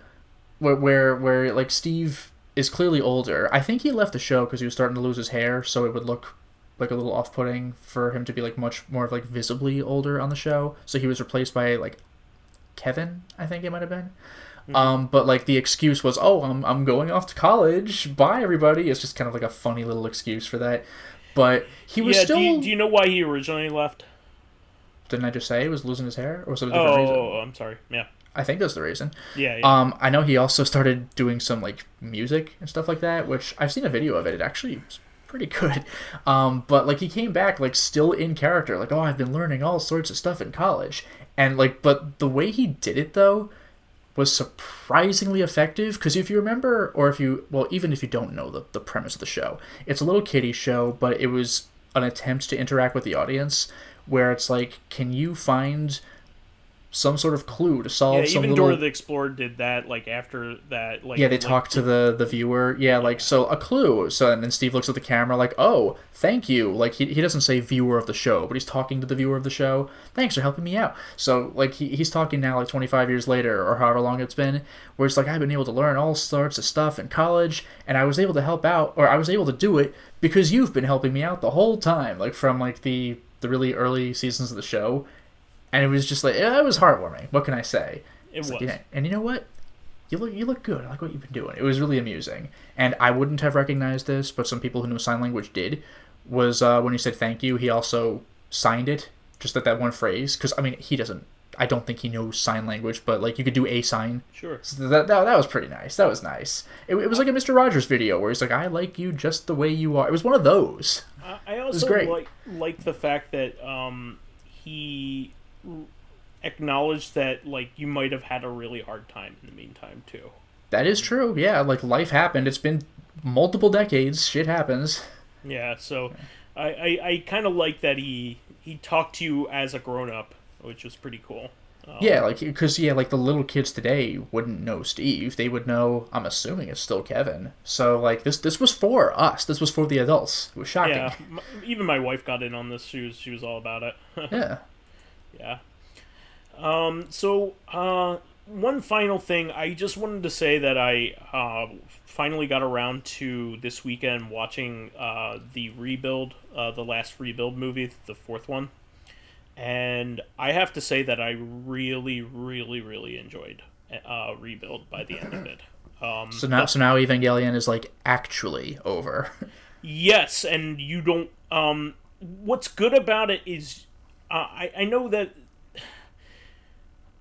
where like Steve is clearly older. I think he left the show because he was starting to lose his hair, so it would look like a little off-putting for him to be like much more like visibly older on the show. So he was replaced by like Kevin, I think it might have been. Mm-hmm. But like the excuse was, I'm going off to college. Bye everybody. It's just kind of like a funny little excuse for that. But he was still. Do you know why he originally left? Didn't I just say he was losing his hair, or was it a different reason? Oh, I'm sorry. Yeah. I think that's the reason. Yeah. I know he also started doing some like music and stuff like that, which I've seen a video of it. It actually was pretty good. But like he came back like still in character, like, I've been learning all sorts of stuff in college, and like, but the way he did it though was surprisingly effective, because if you remember, or even if you don't know the premise of the show, it's a little kiddie show, but it was an attempt to interact with the audience, where it's like, can you find some sort of clue to solve some even Dora the Explorer did that, like, after that, like... Yeah, they talk to the viewer. Yeah, like, so, a clue. So, and then Steve looks at the camera like, oh, thank you. Like, he doesn't say viewer of the show, but he's talking to the viewer of the show. Thanks for helping me out. So, like, he's talking now, like, 25 years later, or however long it's been, where it's like, I've been able to learn all sorts of stuff in college, and I was able to help out, or I was able to do it because you've been helping me out the whole time. Like, from, like, the really early seasons of the show. And it was just like, it was heartwarming. What can I say? It was. Like, and you know what? You look good. I like what you've been doing. It was really amusing. And I wouldn't have recognized this, but some people who know sign language did, was when he said thank you, he also signed it, just that one phrase. Because, I mean, I don't think he knows sign language, but, like, you could do a sign. Sure. So that was pretty nice. That was nice. It was like a Mr. Rogers video, where he's like, I like you just the way you are. It was one of those. I also like the fact that he acknowledged that, like, you might have had a really hard time in the meantime too. That is true. Yeah, like, life happened. It's been multiple decades. Shit happens. Yeah, so I kind of like that he talked to you as a grown-up, which was pretty cool. Yeah, like, because, like, the little kids today wouldn't know Steve. They would know, I'm assuming it's still Kevin. So, like, this was for us. This was for the adults. It was shocking. Yeah, even my wife got in on this. She was all about it. Yeah. Yeah. So, one final thing. I just wanted to say that I finally got around to this weekend watching the Rebuild, the last Rebuild movie, the fourth one. And I have to say that I really, really, really enjoyed Rebuild by the end of it. So now Evangelion is, like, actually over. Yes, and you don't... what's good about it is... I know that...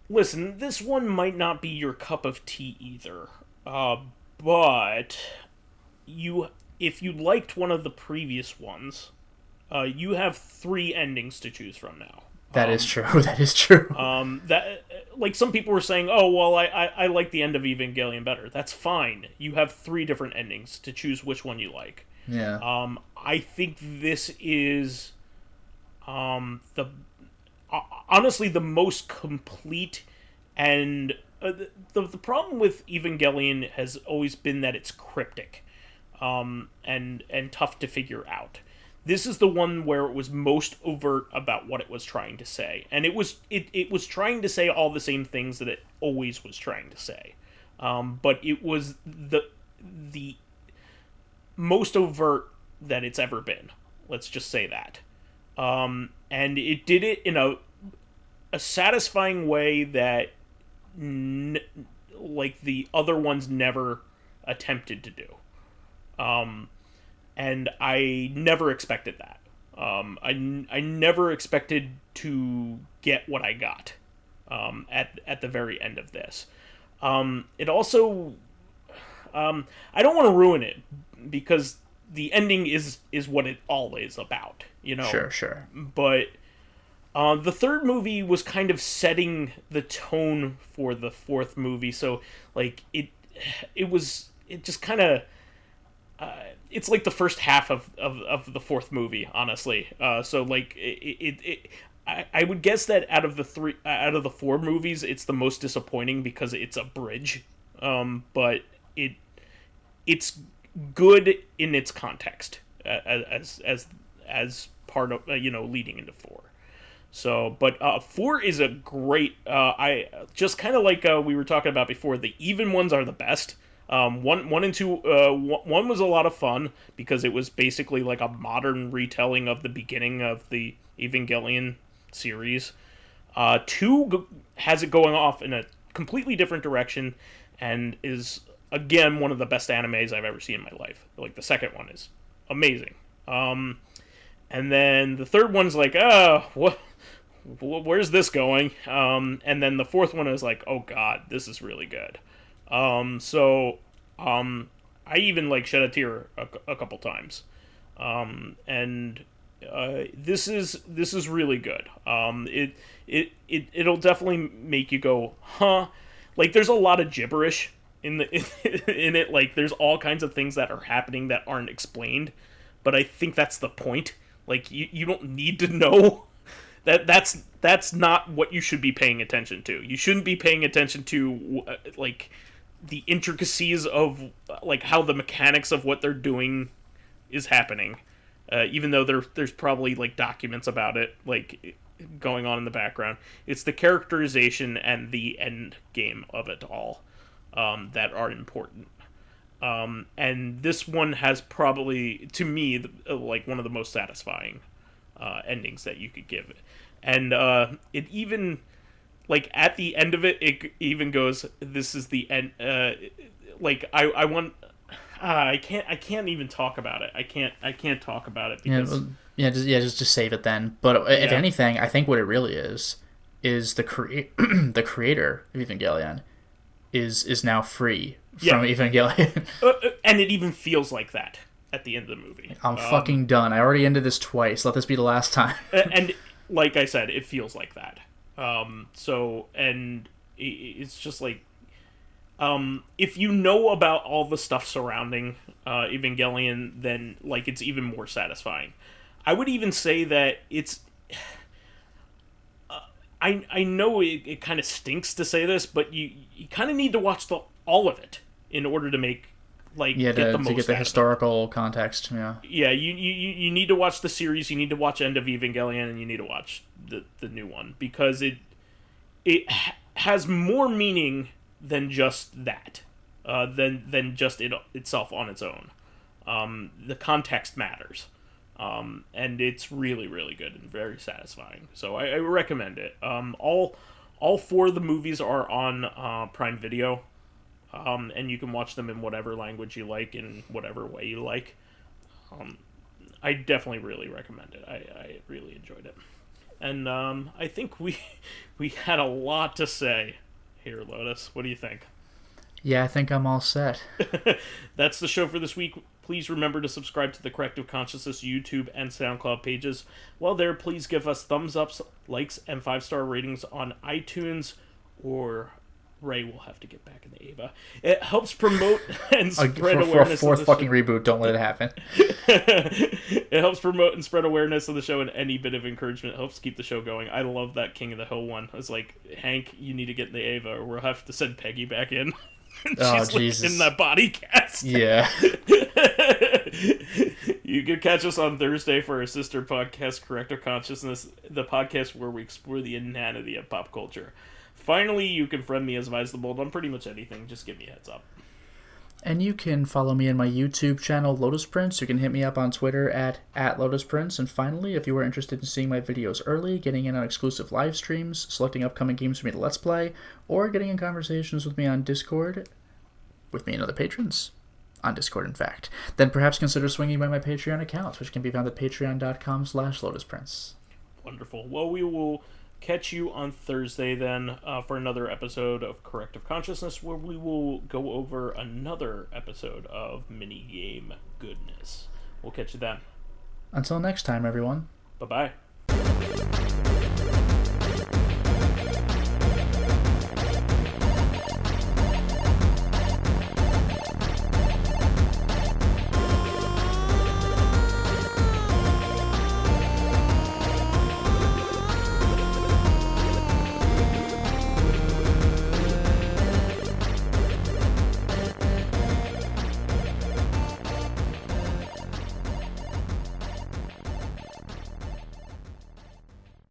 Listen, this one might not be your cup of tea either. But... if you liked one of the previous ones... you have 3 endings to choose from now. That is true. That is true. That, like, some people were saying, oh, well, I like the end of Evangelion better. That's fine. You have 3 different endings to choose which one you like. Yeah. I think this is honestly the most complete, and the problem with Evangelion has always been that it's cryptic, and tough to figure out. This is the one where it was most overt about what it was trying to say. And it was trying to say all the same things that it always was trying to say. But it was the most overt that it's ever been. Let's just say that. And it did it in a satisfying way that like the other ones never attempted to do. And I never expected that. I never expected to get what I got at the very end of this. It also... I don't want to ruin it, because the ending is what it all is about, you know? Sure. But the third movie was kind of setting the tone for the fourth movie, so, like, it just kind of... it's like the first half of the fourth movie, honestly. So like I would guess that out of the four movies, it's the most disappointing because it's a bridge. But it's good in its context as part of leading into four. So, but 4 is a great. I just kind of like we were talking about before. The even ones are the best. One and 2. One was a lot of fun because it was basically like a modern retelling of the beginning of the Evangelion series. 2 has it going off in a completely different direction and is again one of the best animes I've ever seen in my life. Like the second one is amazing. And then the third one's like, what? Where's this going? And then the fourth one is like, oh god, this is really good. So I even like shed a tear a couple times. And this is really good. It'll definitely make you go, huh? Like there's a lot of gibberish in it. Like there's all kinds of things that are happening that aren't explained, but I think that's the point. Like you don't need to know. That's not what you should be paying attention to. You shouldn't be paying attention to like the intricacies of like how the mechanics of what they're doing is happening. Even though there's probably like documents about it like going on in the background. It's the characterization and the end game of it all that are important. And this one has probably, to me, like one of the most satisfying endings that you could give it. And it even, like, at the end of it, it even goes, this is the end, like, I want, I can't even talk about it. I can't talk about it because... Just save it then. But if anything, I think what it really is the the creator of Evangelion is now free from Evangelion. And it even feels like that at the end of the movie. I'm fucking done. I already ended this twice. Let this be the last time. And like I said, it feels like that. So, and it's just like, if you know about all the stuff surrounding Evangelion, then like it's even more satisfying. I would even say that it's... I know it kind of stinks to say this, but you kind of need to watch all of it in order to make get the historical context. Yeah, you need to watch the series. You need to watch End of Evangelion, and you need to watch the new one because it has more meaning than just that, than just itself on its own. The context matters. And it's really, really good and very satisfying. So I recommend it. All 4 of the movies are on Prime Video, and you can watch them in whatever language you like, in whatever way you like. I definitely really recommend it. I really enjoyed it. And I think we had a lot to say here, Lotus. What do you think? Yeah, I think I'm all set. That's the show for this week. Please remember to subscribe to the Corrective Consciousness YouTube and SoundCloud pages. While there, please give us thumbs ups, likes, and 5-star ratings on iTunes, or Ray will have to get back in the Ava. It helps promote and spread awareness. For a fourth fucking reboot, don't let it happen. It helps promote and spread awareness of the show, and any bit of encouragement helps keep the show going. I love that King of the Hill one. It's like, Hank, you need to get in the Ava, or we'll have to send Peggy back in. She's Jesus. In that body cast. Yeah. You can catch us on Thursday for our sister podcast, Corrective Consciousness, the podcast where we explore the inanity of pop culture. Finally, you can friend me as vysethebold on pretty much anything. Just give me a heads up. And you can follow me in my YouTube channel, Lotus Prince. You can hit me up on Twitter at Lotus Prince. And finally, if you are interested in seeing my videos early, getting in on exclusive live streams, selecting upcoming games for me to Let's Play, or getting in conversations with me on Discord, with me and other patrons, on Discord in fact, then perhaps consider swinging by my Patreon accounts, which can be found at patreon.com/LotusPrince. Wonderful. Well, we will catch you on Thursday then for another episode of Corrective Consciousness, where we will go over another episode of minigame goodness. We'll catch you then. Until next time, everyone. Bye-bye.